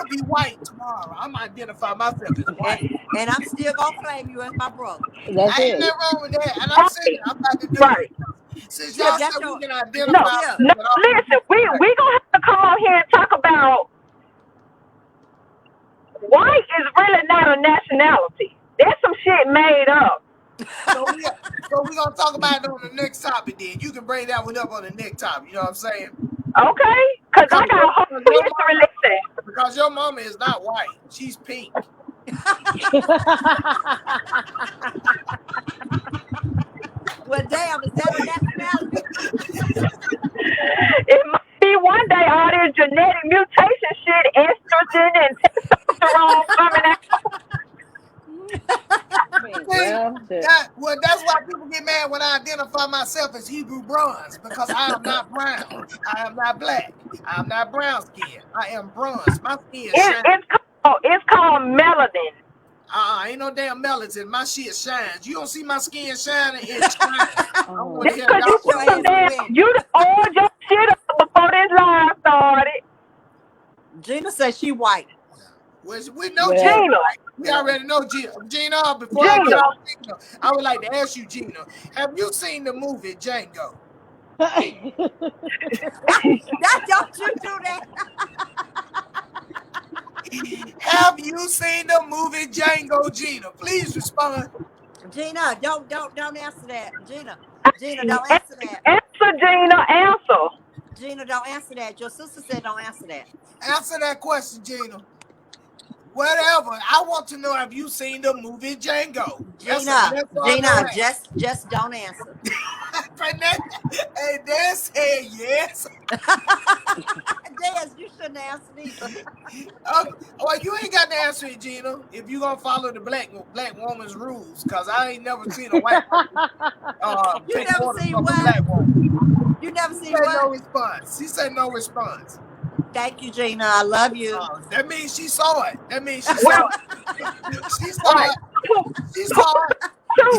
be white tomorrow. I'm gonna identify myself as white, and I'm still gonna claim you as my brother. That's I ain't it. nothing wrong with that. And I'm saying I'm about to do Right. it. Since y'all said we can identify. No, listen, we gonna have to come on here and talk about white is really not a nationality. There's some shit made up. So we're gonna talk about it on the next topic. Then you can bring that one up on the next topic. You know what I'm saying? Okay, because I got a whole history lesson. Because your mama is not white; she's pink. Well, damn, is that a nationality? It might be one day all this genetic mutation shit, estrogen and testosterone coming out. Well, that's why people get mad when I identify myself as Hebrew bronze, because I am not brown. I am not black. I am not brown skin. I am bronze. My skin It's called melanin. Ain't no damn melanin. My shit shines. You don't see my skin shining? It shines. That's because you oiled your shit up before this live started. Gina says she white. We know Gina. We already know Gina. Gina, before I get off Gina, I would like to ask you, Gina, have you seen the movie Django? Don't you do that. Have you seen the movie Django, Gina? Please respond. Gina, don't answer that. Gina, don't answer that. Answer, Gina, answer. Gina, don't answer that. Your sister said don't answer that. Answer that question, Gina. Whatever. I want to know, have you seen the movie Django? Gina, just don't answer. Hey, Dan said yes. Des, you shouldn't answer either. Well, you ain't got to answer it, Gina, if you gonna follow the black woman's rules, because I ain't never seen a white woman. You never seen what? You never seen what? No response. She said no response. Thank you, Gina. I love you. That means she saw it. She saw it. She saw it.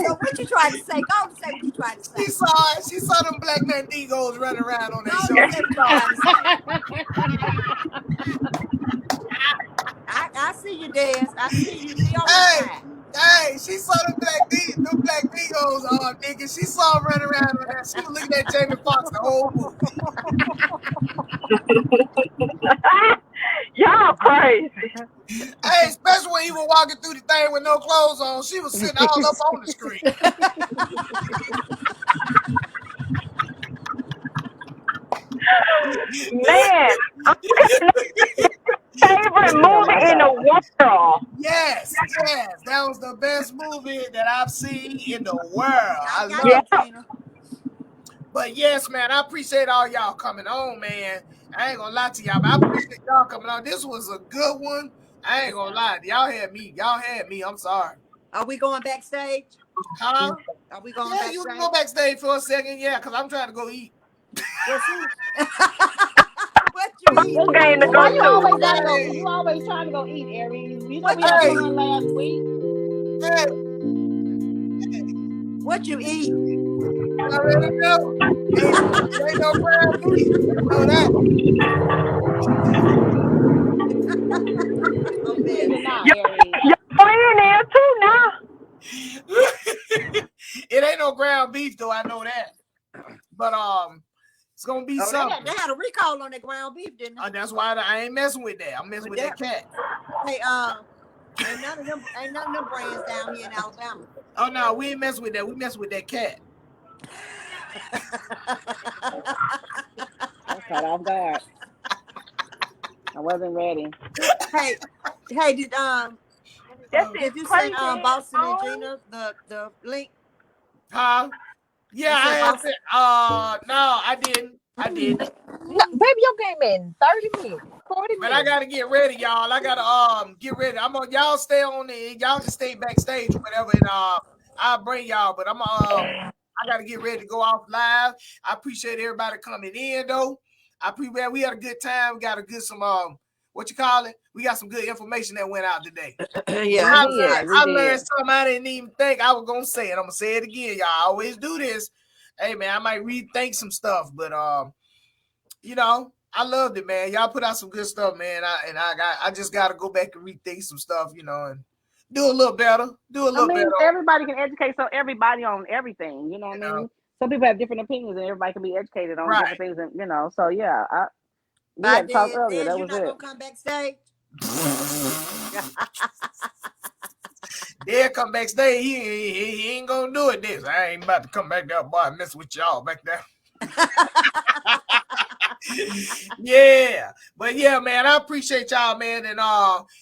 So what you trying to say? Go on and say what you trying to say. She saw it. She saw them black mandigos running around on that show. I see you, Des. I see you. Hey, she saw them black Negos, nigga. She saw him running around on that. She was looking at Jamie Foxx the whole movie. Y'all crazy. Hey, especially when he was walking through the thing with no clothes on. She was sitting all up on the screen. Man, I'm favorite movie in the world. Yes, that was the best movie that I've seen in the world. I got love you, it. Gina. But yes, man, I appreciate all y'all coming on, man. I ain't gonna lie to y'all, but I appreciate y'all coming on. This was a good one. I ain't gonna lie. Y'all had me. I'm sorry. Are we going backstage? Huh? Are we going Yeah, backstage? you can go backstage for a second, yeah, because I'm trying to go eat. What you eat? Who game to Why go you always to? gotta go? You always trying to go eat, Aries. You know What we had Hey, fun last week. hey, What you eat? you already know. Ain't no ground beef. You know that. Oh man. Clearly not, Aries. Y'all in there too now. It ain't no ground beef though. I know that. But it's gonna be Oh, something. they had a recall on that ground beef, didn't they? That's why I ain't messing with that. I'm messing with that cat. Hey, ain't none of them brands down here in Alabama. Oh no, we ain't messing with that. We messing with that cat. I was caught off guard. I wasn't ready. Hey, did That's you crazy. send Boston and Gina the link? Huh? Yeah, I have it. No, I didn't. No, baby, your game in 30 minutes, 40 But minutes. I gotta get ready, y'all. I gotta get ready. Y'all stay on there. Y'all can stay backstage or whatever, and I'll bring y'all. But I gotta get ready to go off live. I appreciate everybody coming in though. We had a good time. We got a good what you call it? We got some good information that went out today. Yeah, I learned something I didn't even think I was gonna say it. I'm gonna say it again, y'all. I always do this. Hey man, I might rethink some stuff, but you know, I loved it, man. Y'all put out some good stuff, man. I just gotta go back and rethink some stuff, you know, and do a little better. Better. Everybody can educate everybody on everything. You know what I mean? Some people have different opinions, and everybody can be educated on different things. And you know, so yeah, we had to talk earlier. That was it. Gonna come backstage. They'll come backstage. He ain't gonna do it. This I ain't about to come back there, boy. Mess with y'all back there. Yeah, but yeah, man, I appreciate y'all, man, and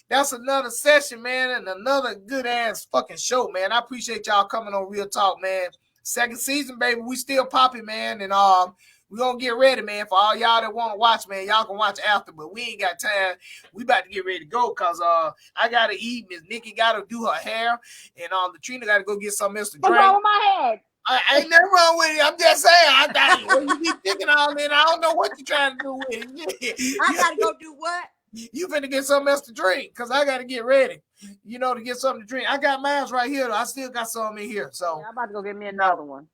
that's another session, man, and another good ass fucking show, man. I appreciate y'all coming on Real Talk, man. Second season, baby, we still popping, man, and we're gonna get ready, man. For all y'all that want to watch, man, y'all can watch after, but we ain't got time. We about to get ready to go because I gotta eat. Miss Nikki gotta do her hair, and Latrina gotta go get something else to drink. What's wrong with my head? I ain't nothing wrong with it. I'm just saying. When you be thinking all that, I don't know what you're trying to do with it. I gotta go do what? You finna get something else to drink because I gotta get ready. You know, to get something to drink. I got mine right here. Though. I still got some in here. So I'm about to go get me another one.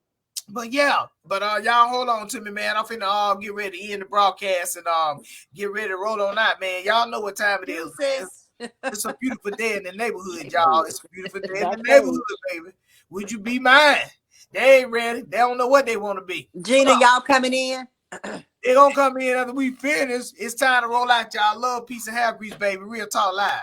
But yeah, y'all hold on to me, man. I'm finna get ready to end the broadcast and get ready to roll on out, man. Y'all know what time it is. It's a beautiful day in the neighborhood, y'all. It's a beautiful day in the neighborhood, baby. Would you be mine? They ain't ready. They don't know what they want to be. Gina, y'all coming in? They gonna come in after we finish. It's time to roll out, y'all. Love, peace, and happy, baby. Real Talk Live.